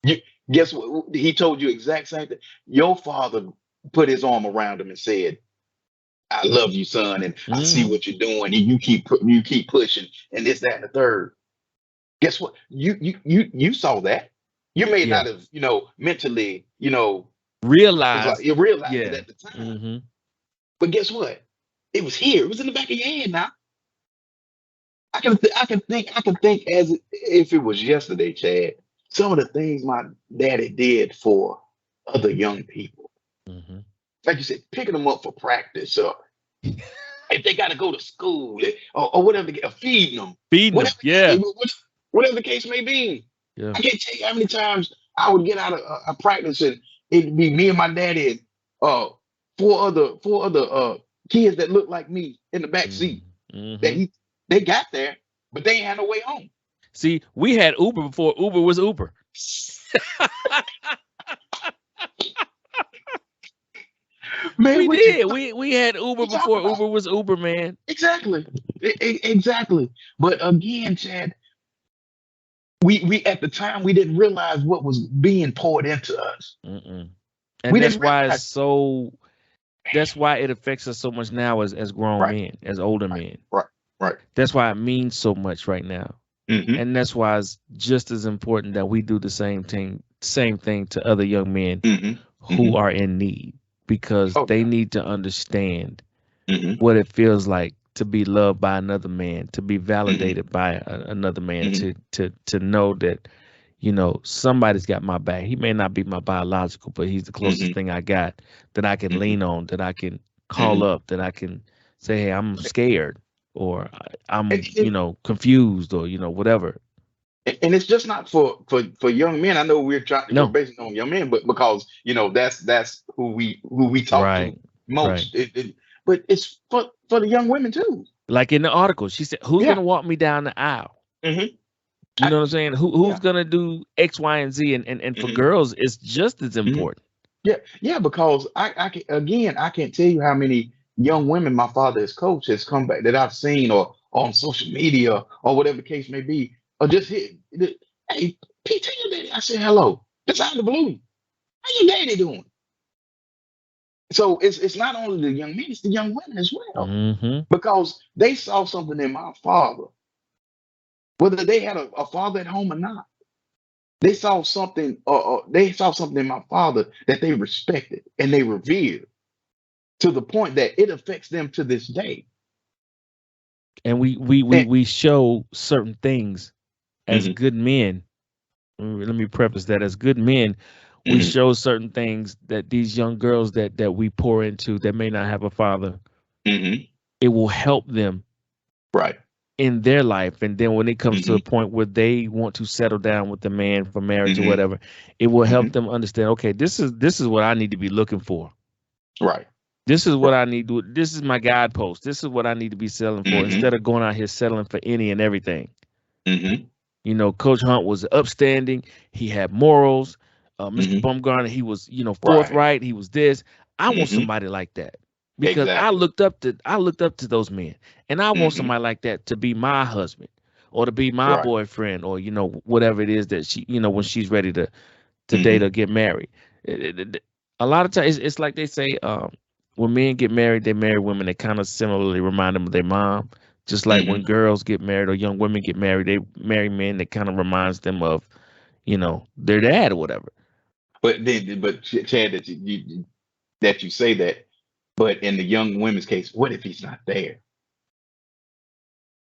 you, guess what? He told you exact same thing. Your father put his arm around him and said, "I love you, son, and I see Mm-hmm. what you're doing, and you keep pushing, and this, that, and the third." Guess what? You saw that. You may Yeah. not have, mentally, it's like Realized. you realized it Yeah. at the time. Mm-hmm. But guess what? It was here. It was in the back of your head now. I can think as if it was yesterday, Chad. Some of the things my daddy did for other young people. Mm-hmm. Like you said, picking them up for practice, or if they got to go to school, or whatever, feeding them, Feeding them. whatever, Yeah. whatever the case may be. Yeah. I can't tell you how many times I would get out of a practice and it'd be me and my daddy and four other kids that looked like me in the back seat. That Mm-hmm. they got there, but they ain't had no way home. See, we had Uber before Uber was Uber. Man, We what you did. We had Uber talking before about? Uber was Uber, man. Exactly. Exactly. But again, Chad, we at the time we didn't realize what was being poured into us. And We that's didn't why it's realize. so. That's why it affects us so much now as grown Right, men, as older right, men. right, right. That's why it means so much right now. Mm-hmm, And that's why it's just as important that we do the same thing to other young men mm-hmm, who mm-hmm. are in need, because Oh they yeah. need to understand Mm-hmm, what it feels like to be loved by another man, to be mm-hmm, validated by another man, mm-hmm, to know that, somebody's got my back. He may not be my biological, but he's the closest mm-hmm, thing I got that I can mm-hmm, lean on, that I can call mm-hmm. up, that I can say, hey, I'm scared, or And, I'm, and, confused, or, whatever. and it's just not for young men. I know we're No. basing it on young men, but because that's who we talk Right. to Right. most. But it's for the young women too. Like in the article, she said, who's going Yeah. to walk me down the aisle? Mm-hmm. You know what I'm saying? Who's Yeah. gonna do X, Y, and Z? And for Mm-hmm. girls, it's just as Mm-hmm. important. Yeah. Yeah. Because I can't tell you how many young women my father has coached has come back that I've seen or on social media or whatever the case may be, or just hit. Hey, Pete, tell your daddy I said hello. Just out of the blue. How your daddy doing? So it's not only the young men, it's the young women as well. Mm-hmm. Because they saw something in my father, whether they had a father at home or not. They saw something in my father that they respected and they revered to the point that it affects them to this day. And we show certain things as Mm-hmm, good men. Let me preface that, as good men, we mm-hmm, show certain things that these young girls that we pour into that may not have a father, mm-hmm. it will help them Right. in their life. And then when it comes to Mm-hmm, a point where they want to settle down with the man for marriage or mm-hmm, whatever, it will help mm-hmm. them understand, okay, this is what I need to be looking for. Right. This is what Right. I need to. This is my guidepost. This is what I need to be selling for, Mm-hmm, instead of going out here settling for any and everything. mm-hmm, Coach Hunt was upstanding. He had morals. Mr. mm-hmm. Bumgarner, he was, Right. forthright. He was this. I want Mm-hmm. somebody like that, because Exactly. I looked up to those men, and I want Mm-hmm. somebody like that to be my husband, or to be my Right. boyfriend, or whatever it is that she, when she's ready to date Mm-hmm. or get married. A lot of times, it's like they say, when men get married, they marry women that kind of similarly remind them of their mom. Just like when Mm-hmm. girls get married or young women get married, they marry men that kind of reminds them of, their dad or whatever. But Chad, that you say that, but in the young women's case, what if he's not there?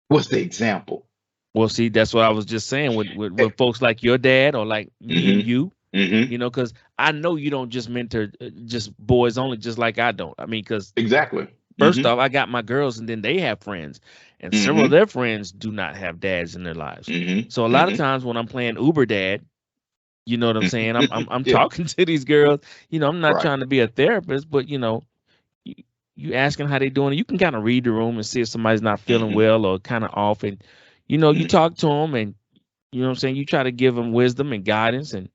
What's the example? Well, see, that's what I was just saying with folks like your dad, or like me and Mm-hmm. you, Mm-hmm. because I know you don't just mentor just boys only, just like I don't. I mean, because Exactly. first Mm-hmm. off, I got my girls, and then they have friends, and several of Mm-hmm. their friends do not have dads in their lives. So a Mm-hmm. lot of Mm-hmm. times when I'm playing Uber Dad, you know what I'm saying? I'm Yeah. talking to these girls. I'm not Right. trying to be a therapist, but you, you asking how they doing. You can kind of read the room and see if somebody's not feeling Mm-hmm. well or kind of off, and you Mm-hmm. talk to them, and you know what I'm saying. You try to give them wisdom and guidance, and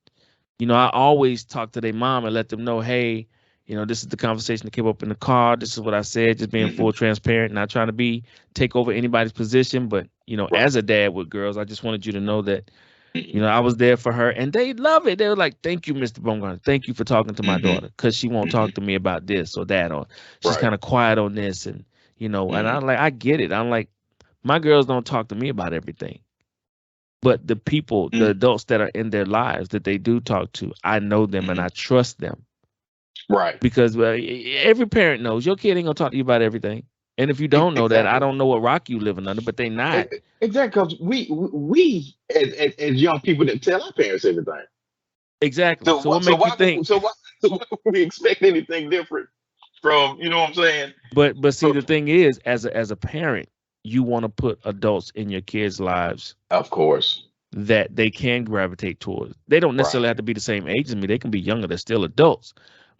I always talk to their mom and let them know, hey, this is the conversation that came up in the car. This is what I said, just being Mm-hmm. full transparent, not trying to take over anybody's position. But, Right. as a dad with girls, I just wanted you to know that, Mm-hmm. I was there for her, and they love it. They were like, thank you, Mr. Bumgarner. Thank you for talking to my Mm-hmm. daughter, because she won't Mm-hmm. talk to me about this or that, or she's Right. kind of quiet on this. And, and Mm-hmm. I'm like, I get it. I'm like, my girls don't talk to me about everything. But the people, the Mm-hmm. adults that are in their lives that they do talk to, I know them and Mm-hmm. I trust them, Right. because every parent knows your kid ain't gonna talk to you about everything. And if you don't know that, I Exactly. don't know what rock you living under, but they not. Exactly. Because we as young people that tell our parents everything. Exactly. So So what? what So make you why? think? So why? So why would we expect anything different from? You know what I'm saying? But see, From, the thing is, as a parent, you want to put adults in your kids' lives of course. that they can gravitate towards. They don't necessarily Right. have to be the same age as me. They can be younger. They're still adults.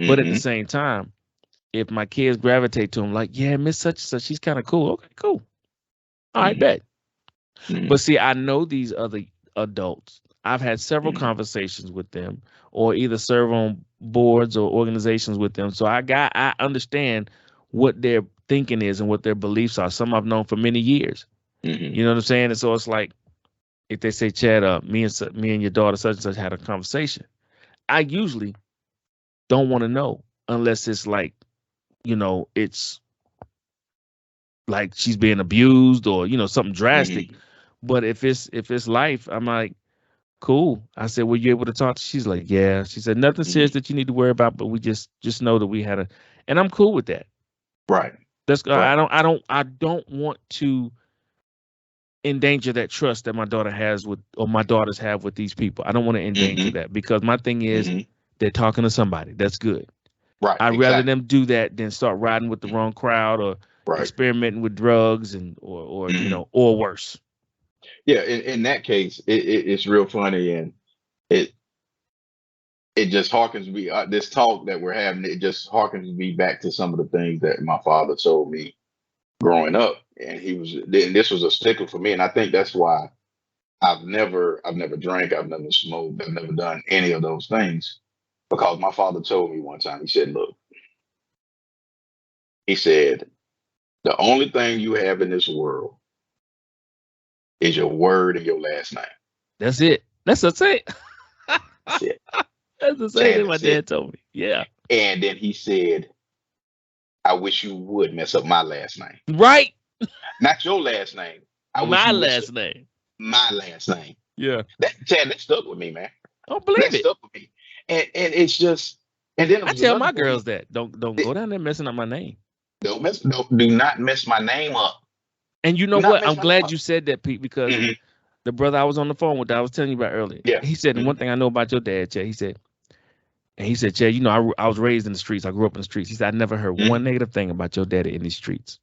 But at the Mm-hmm. same time, if my kids gravitate to them, like, yeah, Miss Such and Such, she's kind of cool. Okay, cool. All right, Mm-hmm. bet. Mm-hmm. But see, I know these other adults. I've had several Mm-hmm. conversations with them, or either serve on boards or organizations with them. So I understand what their thinking is and what their beliefs are. Some I've known for many years. Mm-hmm. You know what I'm saying? And so it's like, if they say, Chad, me and your daughter such and such had a conversation, I usually don't want to know unless it's like, it's like she's being abused or something drastic. Mm-hmm. But if it's life, I'm like, cool. I said, were you able to talk? She's like, yeah. She said, nothing serious Mm-hmm. that you need to worry about, but we just know that we had and I'm cool with that. Right. That's Right. I don't want to endanger that trust that my daughter has with, or my daughters have with these people. I don't want to endanger Mm-hmm. that, because my thing is, Mm-hmm. they're talking to somebody. That's good. Right. I'd rather Exactly. them do that than start riding with the Mhm. wrong crowd or Right. experimenting with drugs or Mm-hmm. or worse. Yeah. In that case, it's real funny, and it it just harkens me. This talk that we're having, it just harkens me back to some of the things that my father told me growing up, and this was a stickler for me, and I think that's why I've never drank, I've never smoked, I've never done any of those things, because my father told me one time. He said, "Look," he said, "the only thing you have in this world is your word and your last name." That's it. That's the same. That's it. That's the same Chad, thing my that's it. dad told me. Yeah. And then he said, "I wish you would mess up my last name. Right. Not your last name. I wish My you messed up last name. my last name." Yeah. That stuck with me, man. I don't That believe it. stuck with me. And it's just, and then there I was tell another my point. girls that don't go down there messing up my name. Do not mess my name up. And you know Do not what? mess I'm my name glad up. you said that, Pete, because Hmm. the brother I was on the phone with that I was telling you about earlier, Yeah. he said, and Hmm. one thing I know about your dad, Chad, he said, Chad, I was raised in the streets. I grew up in the streets. He said, I never heard Hmm. one negative thing about your daddy in these streets.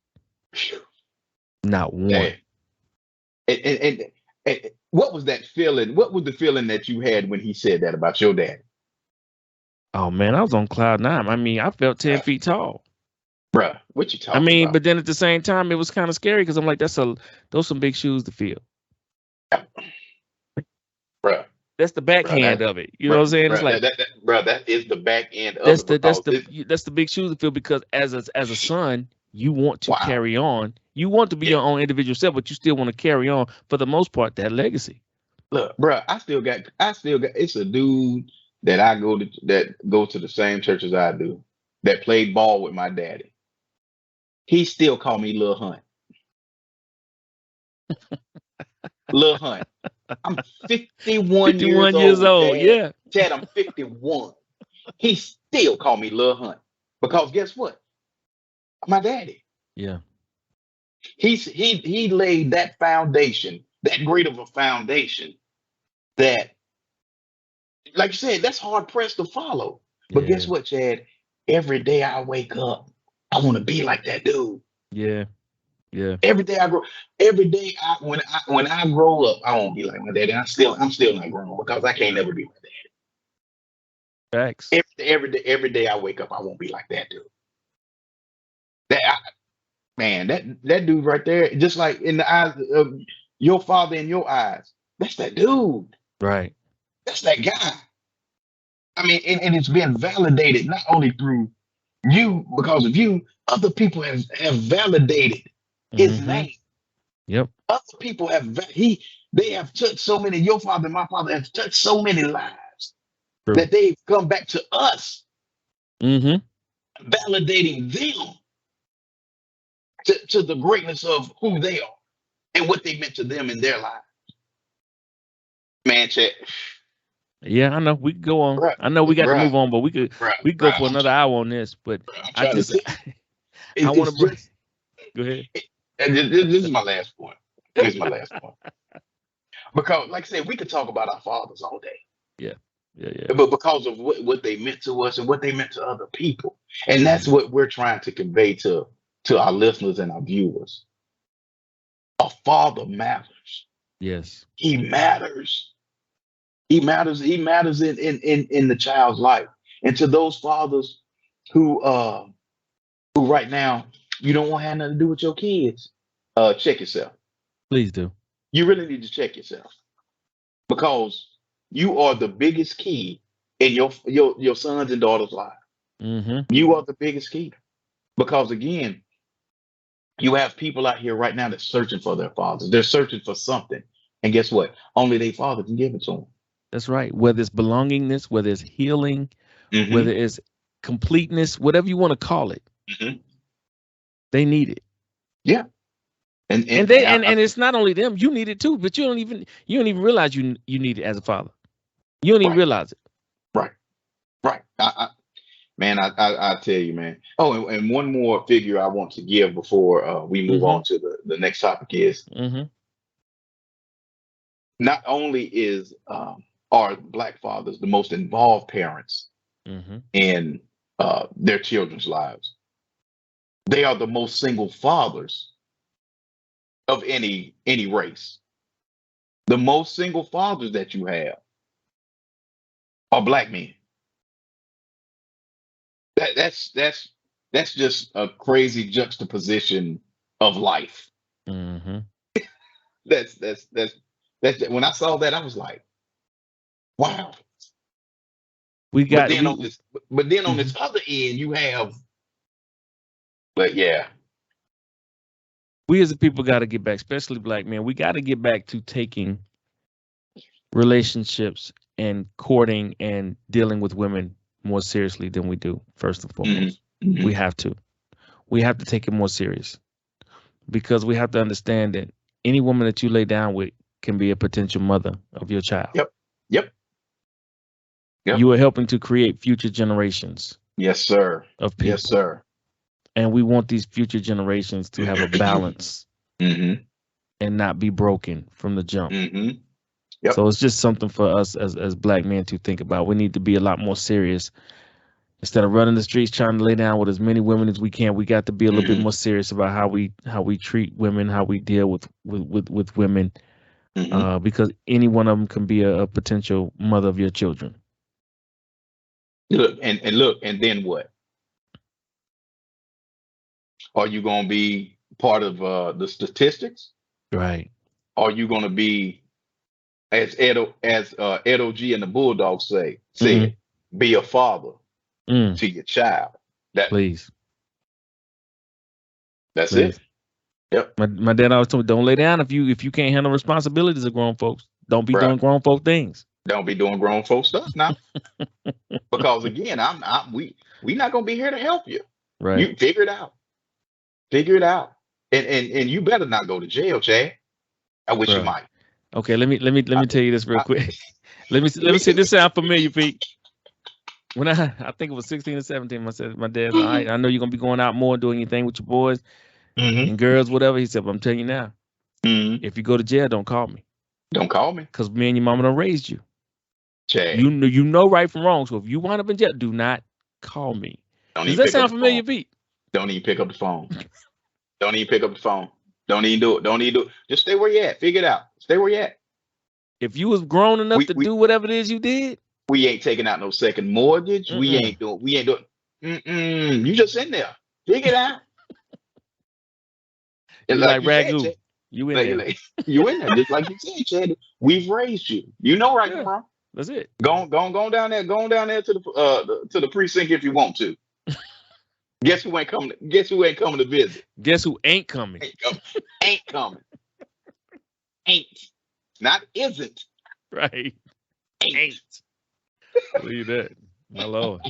Not Dang. one. And what was that feeling? What was the feeling that you had when he said that about your dad? Oh man, I was on cloud nine. I mean, I felt 10 Bruh, feet tall. bruh, what you I talking mean, about? but then at the same time, it was kind of scary because I'm like, those some big shoes to fill. Bruh, That's the bruh, backhand of it. You know what I'm bruh, saying? It's bruh, like bruh, that is the back end of that's it, the that's because the this, that's the big shoes to fill, because as a son, you want to wow. carry on. You want to be Yeah. your own individual self, but you still want to carry on for the most part that legacy. Look, bruh, I still got, it's a dude that go to the same church as I do, that played ball with my daddy. He still call me Lil Hunt. Lil Hunt. I'm 51 years 51 years old, old. Chad. Yeah. Chad, I'm 51. He still call me Lil Hunt. Because guess what? My daddy. Yeah. He laid that foundation, that great of a foundation, that, like you said, that's hard pressed to follow. But guess Yeah. what, Chad? Every day I wake up, I want to be like that dude. Yeah. Yeah. Every day I grow, every day when I grow up, I won't be like my daddy. I'm still not grown, because I can't never be my dad. Facts. Every day I wake up, I won't be like that dude. That I, Man, that dude right there, just like in the eyes of your father, in your eyes, that's that dude. Right. That's that guy. I mean, and it's been validated not only through you, because of you, other people have validated his Mm-hmm. name. Yep. Other people they have touched so many. Your father and my father have touched so many lives True. that they've come back to us, Mm-hmm. validating them to the greatness of who they are and what they meant to them in their life. Man, check, Yeah, I know. We could go on. bruh, I know we got to bruh, move on, but bruh, we could go bruh. for another hour on this. But I'm I trying to just tell you, I want it's to bring. just, Go ahead. and this is my last point. This is my last point. Because, like I said, we could talk about our fathers all day, Yeah. Yeah. Yeah. but because of what they meant to us and what they meant to other people. And that's Mhm. what we're trying to convey to our listeners and our viewers. A father matters. Yes. He matters. He matters. He matters in the child's life. And to those fathers who right now you don't want to have nothing to do with your kids, check yourself. Please do. You really need to check yourself, because you are the biggest key in your sons and daughters' life. Mm-hmm. You are the biggest key, because again, you have people out here right now that's searching for their fathers. They're searching for something. And guess what? Only their father can give it to them. That's right. Whether it's belongingness, whether it's healing, Mm-hmm. whether it's completeness, whatever you want to call it, Mm-hmm. they need it. Yeah. And they and it's not only them, you need it too, but you don't even realize you need it as a father. You don't even right, realize it. right, right. Man, I tell you, man. Oh, and one more figure I want to give before we move Mm-hmm. on to the next topic is Mm-hmm. not only are Black fathers the most involved parents Mm-hmm. in their children's lives, they are the most single fathers of any race. The most single fathers that you have are Black men. That's just a crazy juxtaposition of life. Mm-hmm. That's that's that's that's when I saw that I was like, wow. We But got then we on this, but then on mhm. this other end, you have, but yeah, We as a people got to get back, especially Black men. We got to get back to taking relationships and courting and dealing with women more seriously than we do. First and hmm foremost, we hmm have to. We have to take it more serious because we have to understand that any woman that you lay down with can be a potential mother of your child. yep, yep, yep, You are helping to create future generations yes, sir, of yes, people. sir. And we want these future generations to have a balance hmm and not be broken from the jump. hmm Yep. So it's just something for us as Black men to think about. We need to be a lot more serious. Instead of running the streets trying to lay down with as many women as we can, we got to be a little bit hmm more serious about how we treat women, how we deal with women, hmm because any one of them can be a potential mother of your children. Look and look, and then what? Are you going to be part of the statistics? Right. Are you going to be, as Edo G and the Bulldogs Mm-hmm. said, be a father Mm, to your child? That please, that's please. it. Yep. My dad always told me, don't lay down if you can't handle responsibilities of grown folks. Don't be Bruh, doing grown folk things. don't be doing grown folk stuff now. Because again, we not gonna be here to help you. Right. You figure it out. Figure it out. And you better not go to jail, Chad. I wish you Bro. might. Okay, let me tell you this real I, quick. Let me see. This sound familiar, Pete. When I think it was 16 or 17, my dad's all right. I know you're gonna be going out more doing your thing with your boys hmm and girls, whatever. He said, but I'm telling you now, hmm if you go to jail, don't call me. Don't call me, Because me and your mama done raised you. Chad. You know right from wrong. So if you wind up in jail, do not call me. Don't Does even that pick up sound the phone. familiar, Pete? Don't even pick up the phone. Don't even pick up the phone. Don't even do it. Don't even do it. Just stay where you at. Figure it out. Stay where you at. If you was grown enough We to we do whatever it is you did, we ain't taking out no second mortgage. We mm-mm. ain't doing. We ain't doing. You just in there. Figure it out. And You like like you said, ragu. Chad, You in like, there. like, you in there, just like you said, Chad. We've raised you. You know right from Yeah, wrong. that's it. Go on down there. Go on down there to the precinct if you want to. Guess who ain't coming? Guess who ain't coming to visit? Guess who ain't coming? Ain't coming. Ain't coming. Ain't. Not isn't. Right. Ain't. Ain't. Believe that. My Lord.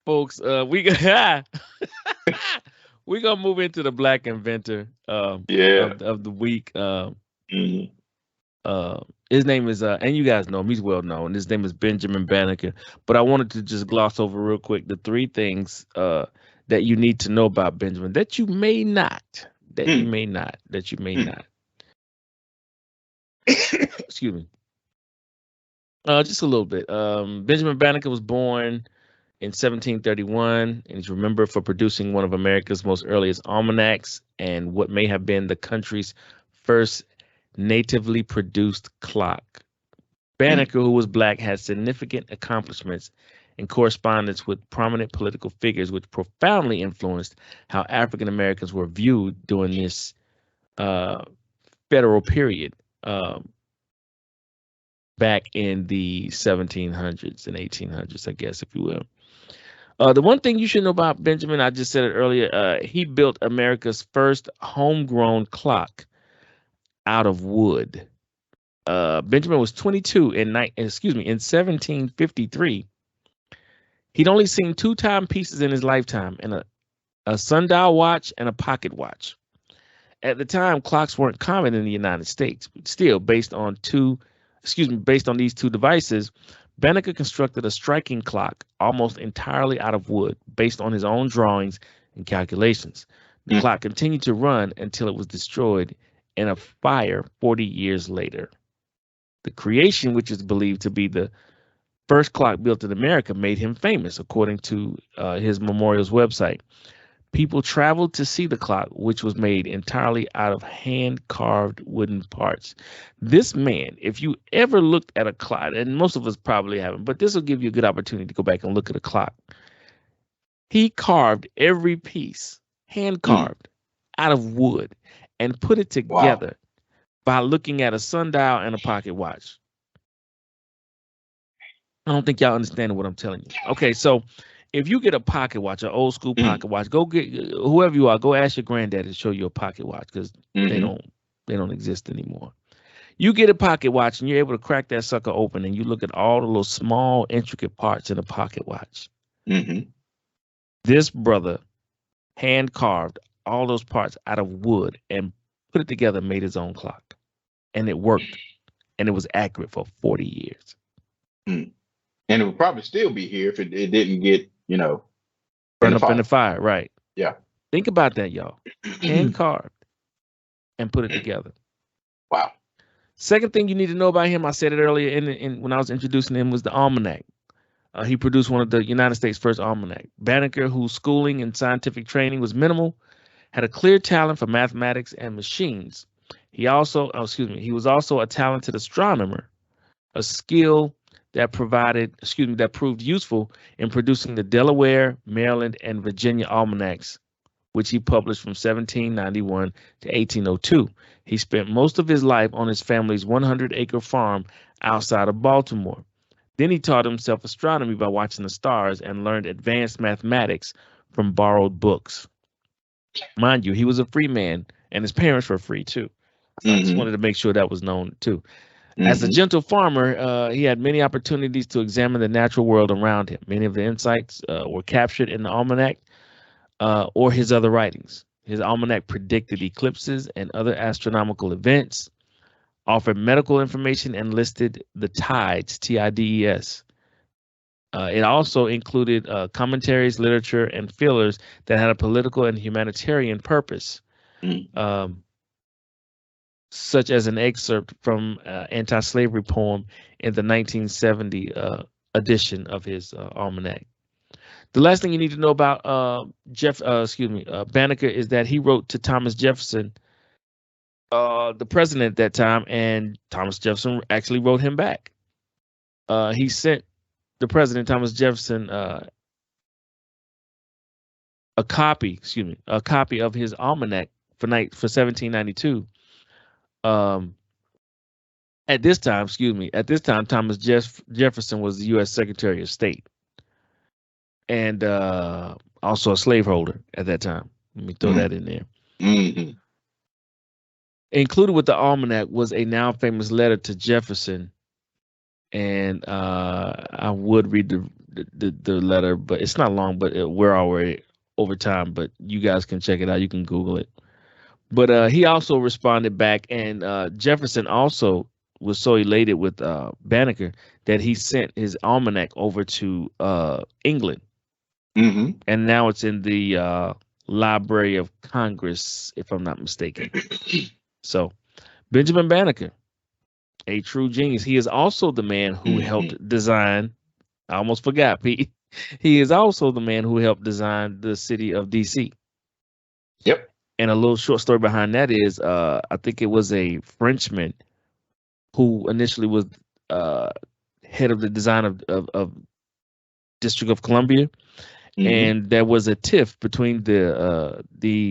Folks, we got we gonna move into the Black inventor Yeah. of the week. hmm His name is and you guys know him, he's well known. His name is Benjamin Banneker. But I wanted to just gloss over real quick the three things that you need to know about Benjamin that you may not, that you mm may not, that you may mm. not. Excuse me. Just a little bit. Benjamin Banneker was born in 1731 and is remembered for producing one of America's most earliest almanacs and what may have been the country's first natively produced clock. Mm. Banneker, who was Black, had significant accomplishments in correspondence with prominent political figures, which profoundly influenced how African Americans were viewed during this uh, federal period back in the 1700s and 1800s, I guess, if you will. The one thing you should know about Benjamin, I just said it earlier, he built America's first homegrown clock out of wood. Benjamin was 22 in 1753. He'd only seen two timepieces in his lifetime, and a sundial watch and a pocket watch. At the time, clocks weren't common in the United States. But still, based on these two devices, Banneker constructed a striking clock almost entirely out of wood, based on his own drawings and calculations. The clock continued to run until it was destroyed in a fire 40 years later. The creation, which is believed to be the first clock built in America, made him famous, according to his memorial's website. People traveled to see the clock, which was made entirely out of hand-carved wooden parts. This man, if you ever looked at a clock, and most of us probably haven't, but this will give you a good opportunity to go back and look at a clock. He carved every piece, hand-carved, out of wood, and put it together by looking at a sundial and a pocket watch. I don't think y'all understand what I'm telling you. Okay, so if you get a pocket watch, an old school pocket watch, go get whoever you are, go ask your granddad to show you a pocket watch, because they don't exist anymore. You get a pocket watch and you're able to crack that sucker open, and you look at all the little small intricate parts in a pocket watch. This brother hand carved all those parts out of wood and put it together, made his own clock, and it worked, and it was accurate for 40 years. And it would probably still be here if it didn't get, burned up in the fire. Right. Yeah. Think about that, y'all. Hand carved and put it together. Wow. Second thing you need to know about him, I said it earlier in when I was introducing him, was the almanac. He produced one of the United States' first almanac. Banneker, whose schooling and scientific training was minimal, had a clear talent for mathematics and machines. He was also a talented astronomer, a skill that proved useful in producing the Delaware, Maryland, and Virginia almanacs, which he published from 1791 to 1802. He spent most of his life on his family's 100-acre farm outside of Baltimore. Then he taught himself astronomy by watching the stars and learned advanced mathematics from borrowed books. Mind you, he was a free man, and his parents were free too. So I just wanted to make sure that was known too. As a gentle farmer, he had many opportunities to examine the natural world around him. Many of the insights were captured in the almanac or his other writings. His almanac predicted eclipses and other astronomical events, offered medical information, and listed the tides, Tides. It also included commentaries, literature, and fillers that had a political and humanitarian purpose. Such as an excerpt from anti-slavery poem in the 1970 edition of his almanac. The last thing you need to know about Banneker is that he wrote to Thomas Jefferson, the president at that time, and Thomas Jefferson actually wrote him back. He sent the president, Thomas Jefferson, a copy of his almanac for 1792. At this time, Thomas Jefferson was the U.S. Secretary of State, and also a slaveholder at that time. Let me throw that in there. Included with the almanac was a now famous letter to Jefferson, and I would read the letter, but it's not long. But we're already over time. But you guys can check it out. You can Google it. But he also responded back, and Jefferson also was so elated with Banneker that he sent his almanac over to England. And now it's in the Library of Congress, if I'm not mistaken. So Benjamin Banneker, a true genius. He is also the man who helped design, I almost forgot, Pete. He is also the man who helped design the city of D.C. Yep. And a little short story behind that is, I think it was a Frenchman who initially was head of the design of District of Columbia, and there was a tiff between the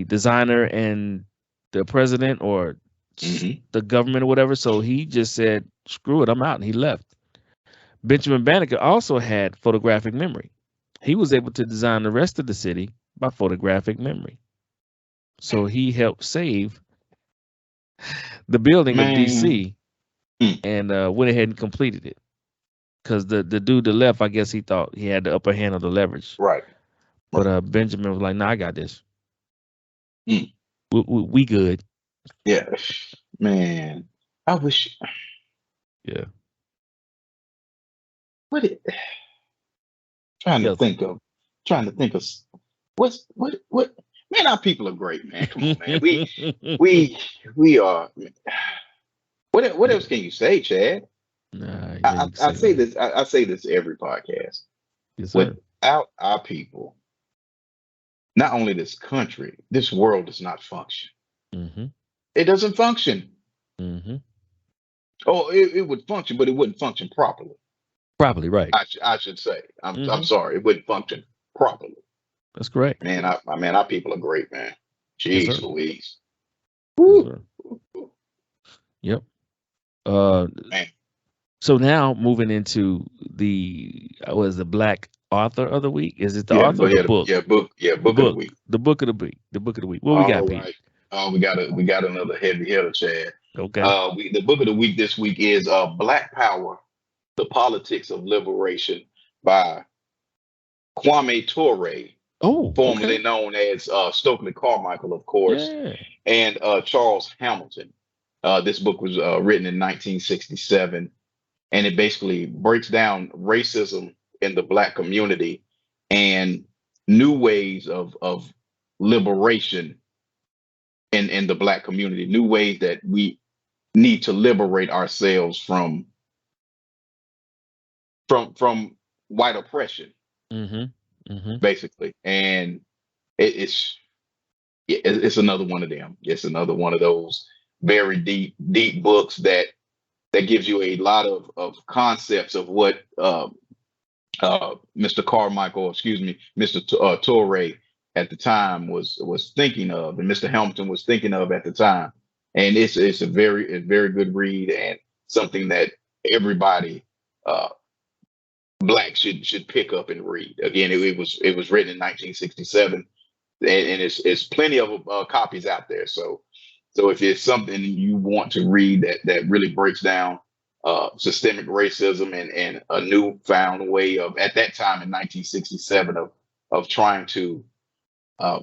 designer and the president or the government or whatever. So he just said, "Screw it, I'm out," and he left. Benjamin Banneker also had photographic memory. He was able to design the rest of the city by photographic memory. So he helped save the building of Man. DC Mm, and went ahead and completed it. Because the dude that left, I guess he thought he had the upper hand of the leverage. right. But Right. Benjamin was like, "Nah, I got this. Mm, We good." yeah. Man. I wish Yeah. what it trying to Yes. think of trying to think of what man, our people are great, man. Come on, man. We we are what else Yeah. can you say, Chad? Nah, yeah, you can I say say that. this, I say this every podcast. Yes, sir. Without our people, not only this country, this world does not function. Mm-hmm. It doesn't function. Mm-hmm. Oh, it would function, but it wouldn't function properly. Probably right. I should say. I'm Mm-hmm. sorry, it wouldn't function properly. That's correct. Man, our people are great, man. Yes, Jeez sir. Louise. Yes, Woo. sir. Yep. Uh, Man. so now moving into the was the Black Author of the Week. Is it the Yeah, author go or the ahead. book? Yeah, The book of the book. week. The book of the week. The book of the week. What we got, All Pete? right. Oh, we got another heavy hitter, Chad. Okay. The book of the week this week is Black Power: The Politics of Liberation by Kwame Ture, Oh, formerly okay. known as Stokely Carmichael, of course, Yeah. and Charles Hamilton. This book was written in 1967, and it basically breaks down racism in the Black community and new ways of liberation in the Black community, new ways that we need to liberate ourselves from white oppression, Mm-hmm. Mm-hmm. basically. And it's it's another one of them. It's another one of those very deep books that gives you a lot of concepts of what Mr. Carmichael, excuse me, Mr. Torre at the time was thinking of, and Mr. Hamilton was thinking of at the time. And it's a very good read, and something that everybody uh, black should pick up and read. Again, it was written in 1967, and it's plenty of copies out there. So if it's something you want to read that really breaks down systemic racism and a newfound way of, at that time in 1967, of trying to uh,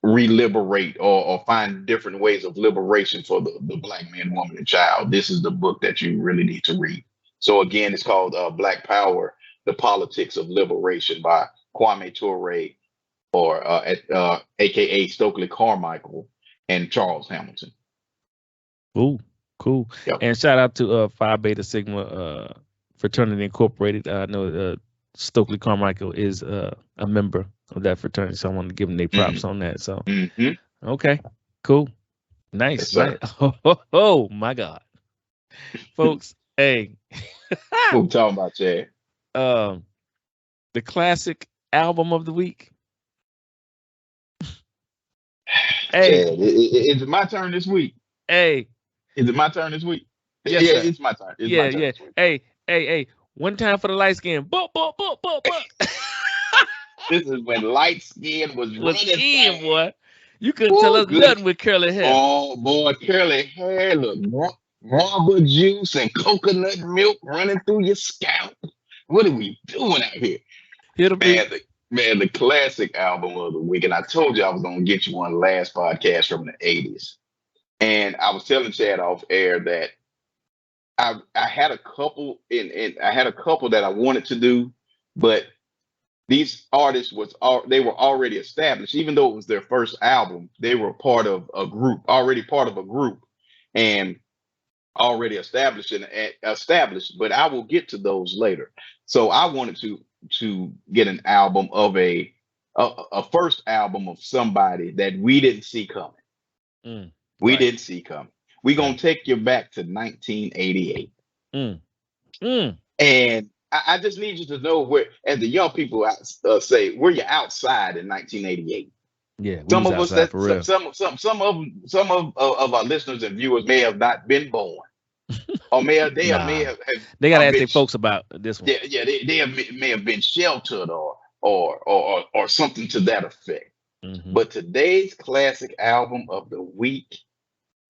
reliberate or find different ways of liberation for the Black man, woman, and child, this is the book that you really need to read. So again, it's called Black Power: The Politics of Liberation by Kwame Ture, or AKA Stokely Carmichael and Charles Hamilton. Cool. Cool. Yep. And shout out to Phi Beta Sigma Fraternity Incorporated. I know Stokely Carmichael is a member of that fraternity, so I want to give them their props on that. So Mm-hmm. okay, cool, Yes, nice, nice. sir. Oh my God, folks. Hey, What we talking about, Chad? um, the classic album of the week. Hey, Chad, is it my turn this week? hey, Is it my turn this week? Yeah, yes sir. it's my turn. It's my Yeah, turn yeah. this week. Hey. One time for the light skin. But. This is when light skin was Was running in, things. boy. You couldn't tell Oh, us good. nothing with curly hair. Oh, boy, curly hair, look, guava juice and coconut milk running through your scalp. What are we doing out here? Hit a beat. The classic album of the week. And I told you I was going to get you one last podcast from the 80s. And I was telling Chad off air that I had a couple I had a couple that I wanted to do, but these artists they were already established. Even though it was their first album, they were part of a group, already part of a group, and already established. But I will get to those later. So I wanted to get an album of a first album of somebody that we didn't see coming. We Right. didn't see coming. We're gonna Right. take you back to 1988. Mm. Mm. And I just need you to know where, as the young people say, were you outside in 1988? Yeah, we Some was of us outside that for real. some of our listeners and viewers may have not been born, or may Nah. have They gotta ask been their folks about this one. may have been sheltered or something to that effect. Mm-hmm. But today's classic album of the week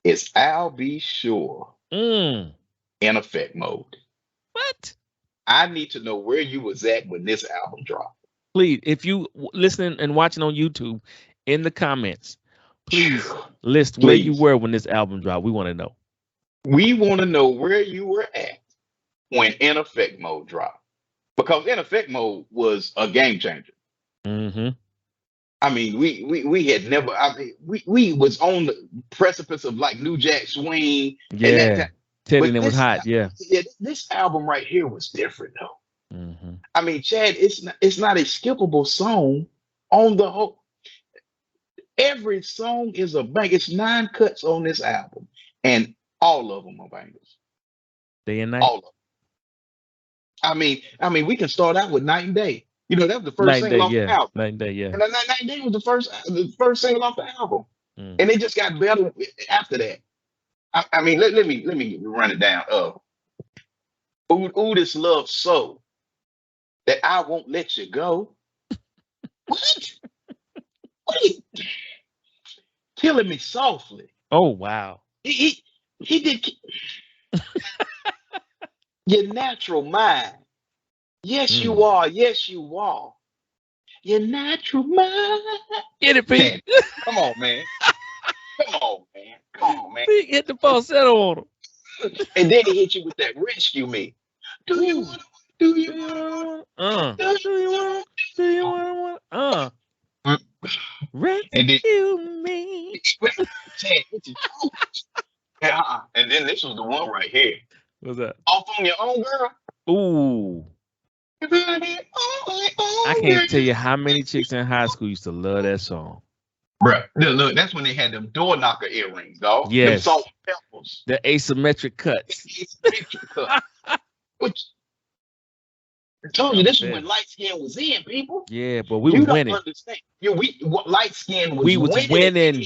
is I'll Be Sure Mm. in Effect Mode. What? I need to know where you was at when this album dropped. Please, if you listening and watching on YouTube, in the comments, please list where you Please. were when this album dropped. We want to know. We want to know where you were at when In Effect Mode dropped. Because In Effect Mode was a game changer. Mm-hmm. I mean, we had never. I mean, we was on the precipice of like New Jack Swing and that Yeah. time. Teddy But and it was this, hot. Yeah. yeah, this album right here was different though. Mm-hmm. I mean, Chad, it's not a skippable song on the whole. Every song is a bang. It's 9 cuts on this album, and all of them are bangers. Day and night. All of them. I mean, we can start out with Night and Day. You know, that was the first Night and day. single off the Yeah. album. Night and day. Yeah. And that Night and Day was the first single off the album. Mm. And it just got better after that. I mean, let me run it down. Ooh, this love so that I won't let you go. What? What are you killing me softly? Oh wow. He did your natural mind. Yes, Mm. you are. Yes, you are. Your natural mind. Get it, Pete. Man, come on, man. Come on, man. Come on, man. Pete hit the falsetto on him. And then he hit you with that rescue me. Do you Ooh. want? Do Do you you want? want? Do you want? Do you want? Mm. And then, Rescue me. Chad, what you talking? And then this was the one right here. What's that? Off on your own, girl. Ooh. I can't tell you how many chicks in high school used to love that song. Bruh, look, that's when they had them door knocker earrings, dog. Them Yes. salt and peppers. The asymmetric cuts. It's picture cut. Which I told you this was Yeah. when light skin was in, people. Yeah, but we You was don't winning. understand. Light skin was We was winning.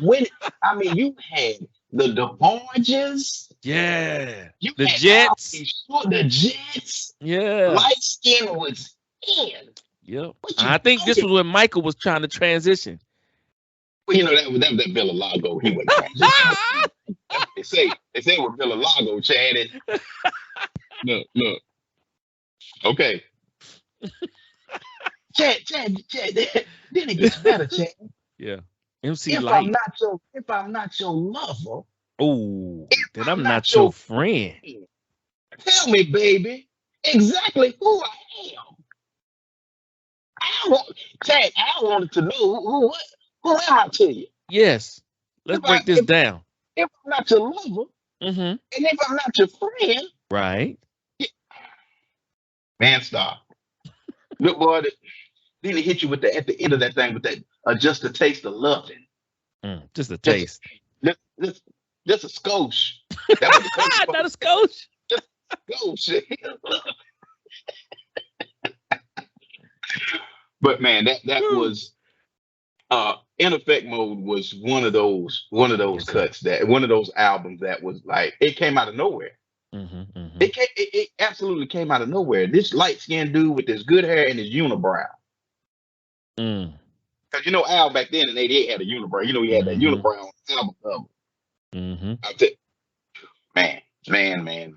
winning. I mean, you had the DeBarges. Yeah. You The had Jets. the Jets. Yeah. Light skin was in. Yep. What you I think this talking- was when Michael was trying to transition. Well, you know that was that Villa Lago. He went. They say with Villa Lago, Chad. Look. Okay. Chad. Then it gets better, Chad. Yeah. MC If Light. I'm not your lover, Oh, then I'm not not your your friend. tell me, baby, exactly who I am. Chad, I wanted to know who am I to you? Yes. Let's break this down. If I'm not your lover, Mm-hmm. and if I'm not your friend, Right. man, stop. Look, boy, then he hit you with at the end of that thing with that just a taste of loving. Just a taste. Just a skosh. That was the Not a scotch. skosh. But man, that was In Effect Mode was one of those Yes, sir. cuts one of those albums that was like it came out of nowhere. Mm-hmm. It absolutely came out of nowhere. This light skinned dude with this good hair and his unibrow. Mm. Because you know Al back then in '88 had a unibrow. You know he had that Mhm. unibrow on the album cover. Mm-hmm. I tell you, man.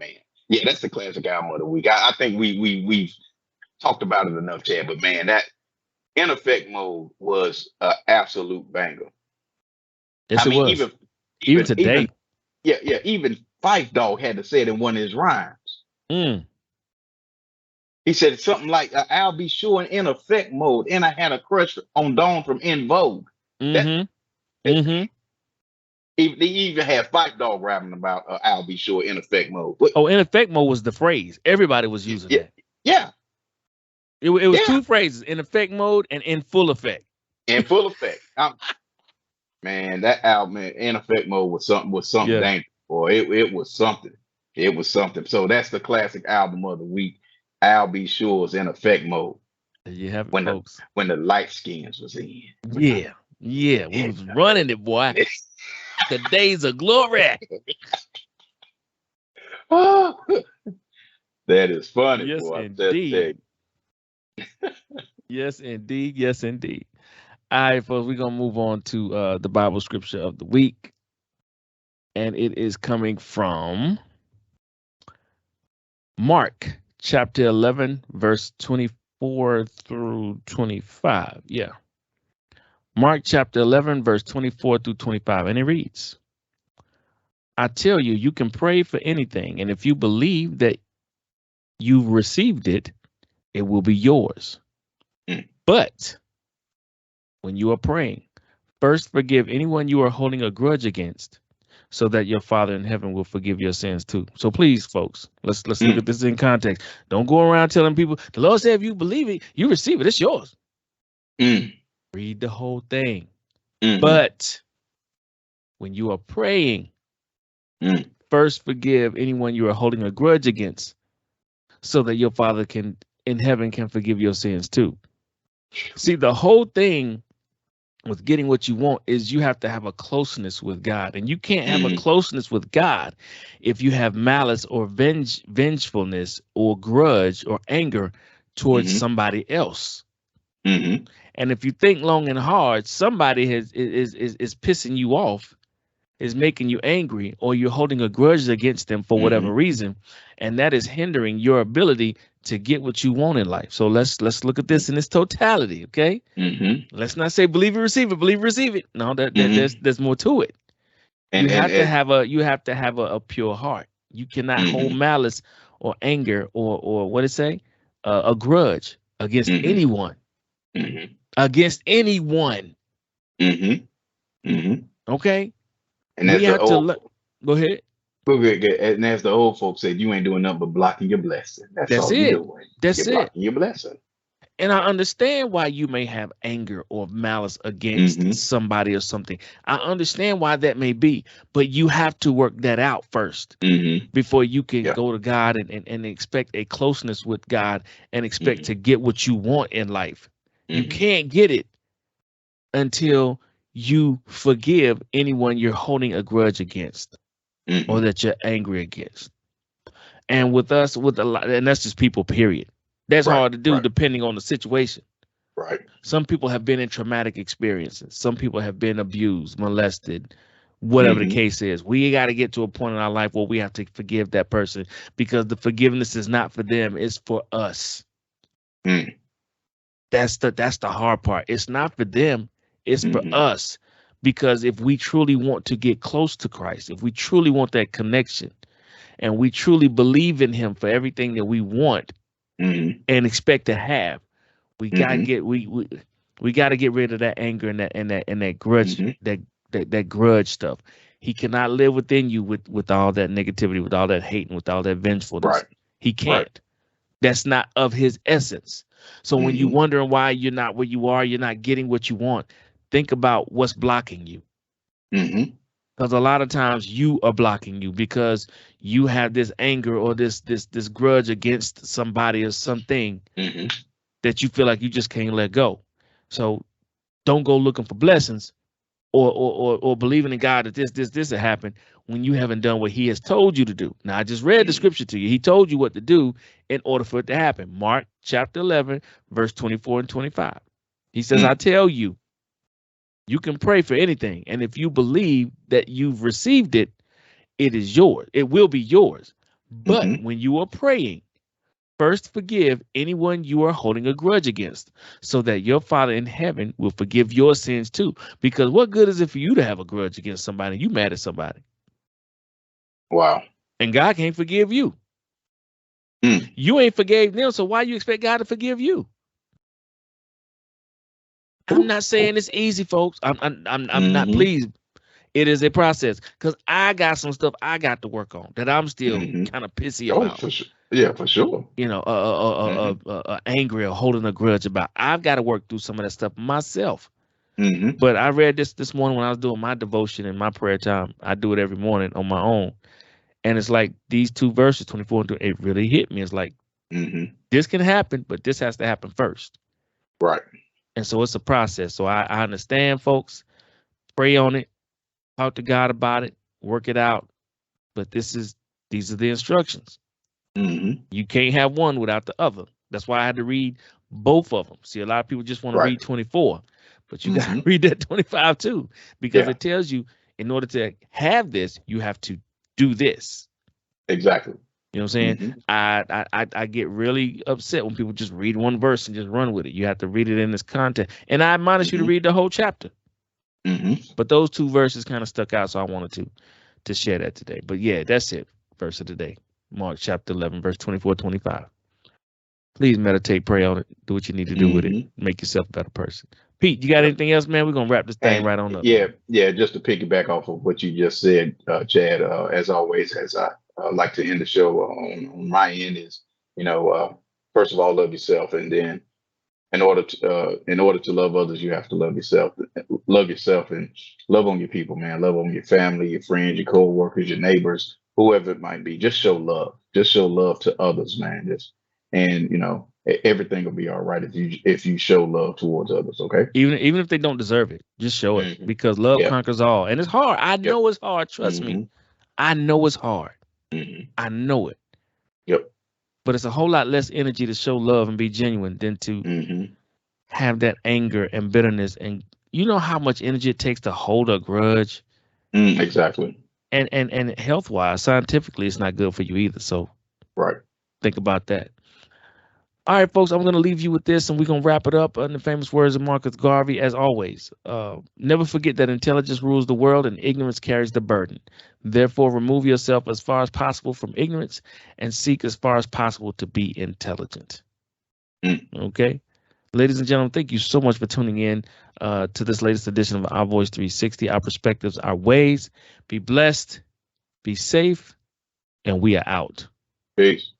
Yeah, that's the classic album of the week. I think we've talked about it enough, Chad. But man, that In Effect Mode was an absolute banger. Yes, I mean, it was. Even today. Even Fife Dog had to say it in one of his rhymes. Mm. He said something like, "I'll be sure in Effect Mode, and I had a crush on Dawn from In Vogue." Mm-hmm. Mm-hmm. They even had Fife Dog rapping about "I'll be sure in Effect Mode." But, Oh, in effect mode was the phrase. Everybody was using that. yeah, It was Yeah. 2 phrases: in effect mode and in full effect. in full effect. Man, that album, man, In Effect Mode was something Yeah. dangerous. Boy, it was something. It was something. So that's the classic album of the week. I'll be sure is In Effect Mode There you have it, when folks. the light skins was in. Yeah. We was running it, boy. The days of glory. That is funny, Yes, boy. indeed. Yes, indeed. Yes, indeed. All right, folks, we're going to move on to the Bible scripture of the week. And it is coming from Mark chapter 11, verse 24 through 25. Yeah. Mark chapter 11, verse 24 through 25. And it reads, I tell you, you can pray for anything. And if you believe that you've received it, it will be yours. Mm. But when you are praying, first forgive anyone you are holding a grudge against, so that your Father in heaven will forgive your sins too. So please, folks, let's look at this in context. Don't go around telling people, the Lord said if you believe it, you receive it. It's yours. Read the whole thing. But when you are praying, first forgive anyone you are holding a grudge against, so that your Father in heaven can forgive your sins too. See, the whole thing with getting what you want is you have to have a closeness with God, and you can't have a closeness with God if you have malice or vengefulness or grudge or anger towards somebody else. And if you think long and hard, somebody is pissing you off, is making you angry, or you're holding a grudge against them for whatever reason, and that is hindering your ability to get what you want in life. So let's look at this in its totality, okay? Let's not say believe it, receive it, believe it, receive it. No, there's more to it. You have to have a pure heart. You cannot hold malice or anger or what it say, a grudge against anyone, against anyone. Okay. And that's the old. Go ahead. And as the old folks said, you ain't doing nothing but blocking your blessing. That's all you're doing. You're blocking your blessing. And I understand why you may have anger or malice against somebody or something. I understand why that may be, but you have to work that out first before you can go to God and expect a closeness with God and expect to get what you want in life. You can't get it until you forgive anyone you're holding a grudge against or that you're angry against. And with us, with a lot, and that's just people, period. That's hard to do depending on the situation. Right. Some people have been in traumatic experiences. Some people have been abused, molested, whatever the case is. We got to get to a point in our life where we have to forgive that person, because the forgiveness is not for them, it's for us. That's the hard part. It's not for them, it's for us. Because if we truly want to get close to Christ, if we truly want that connection, and we truly believe in him for everything that we want and expect to have, we gotta get we gotta get rid of that anger and that grudge, that grudge stuff. He cannot live within you with all that negativity, with all that hate, and with all that vengefulness. He can't. That's not of his essence. So when you're wondering why you're not where you are, you're not getting what you want, think about what's blocking you. Because a lot of times you are blocking you because you have this anger or this grudge against somebody or something that you feel like you just can't let go. So don't go looking for blessings or believing in God that this will happen when you haven't done what he has told you to do. Now, I just read the scripture to you. He told you what to do in order for it to happen. Mark chapter 11, verse 24 and 25. He says, I tell you, you can pray for anything, and if you believe that you've received it, it is yours. It will be yours. But when you are praying, first forgive anyone you are holding a grudge against, so that your Father in heaven will forgive your sins too. Because what good is it for you to have a grudge against somebody and you mad at somebody? Wow. And God can't forgive you. You ain't forgave them, so why you expect God to forgive you? I'm not saying it's easy, folks. I'm not. Please, it is a process, because I got some stuff I got to work on that I'm still kind of pissy about. For sure. Yeah, for sure. You know, angry or holding a grudge about. I've got to work through some of that stuff myself. But I read this morning when I was doing my devotion and my prayer time. I do it every morning on my own, and it's like these two verses, 24 and 20, it really hit me. It's like this can happen, but this has to happen first. Right. And so it's a process. So I understand, folks. Pray on it, talk to God about it, work it out. But these are the instructions. You can't have one without the other. That's why I had to read both of them. See, a lot of people just want to read 24, but you got to read that 25 too, because it tells you in order to have this, you have to do this. Exactly. You know what I'm saying? I get really upset when people just read one verse and just run with it. You have to read it in this content. And I admonish you to read the whole chapter. But those 2 verses kind of stuck out, so I wanted to share that today. But yeah, that's it. Verse of the day. Mark chapter 11, verse 24, 25. Please meditate, pray on it, do what you need to do with it, make yourself a better person. Pete, you got anything else, man? We're going to wrap this thing right on up. Yeah, just to piggyback off of what you just said, Chad, as always, as I like to end the show on my end is, first of all, love yourself. And then in order to love others, you have to love yourself. Love yourself and love on your people, man. Love on your family, your friends, your co-workers, your neighbors, whoever it might be. Just show love. Just show love to others, man. And everything will be all right if you show love towards others. Okay. Even if they don't deserve it, just show it, because love conquers all. And it's hard. I know it's hard. Trust me. I know it's hard. I know it. Yep. But it's a whole lot less energy to show love and be genuine than to have that anger and bitterness. And you know how much energy it takes to hold a grudge. Exactly. And health wise, scientifically, it's not good for you either. So think about that. All right, folks, I'm going to leave you with this, and we're going to wrap it up in the famous words of Marcus Garvey, as always. Never forget that intelligence rules the world and ignorance carries the burden. Therefore, remove yourself as far as possible from ignorance and seek as far as possible to be intelligent. Okay? Ladies and gentlemen, thank you so much for tuning in to this latest edition of Ourvoice 360, our perspectives, our ways. Be blessed, be safe, and we are out. Peace.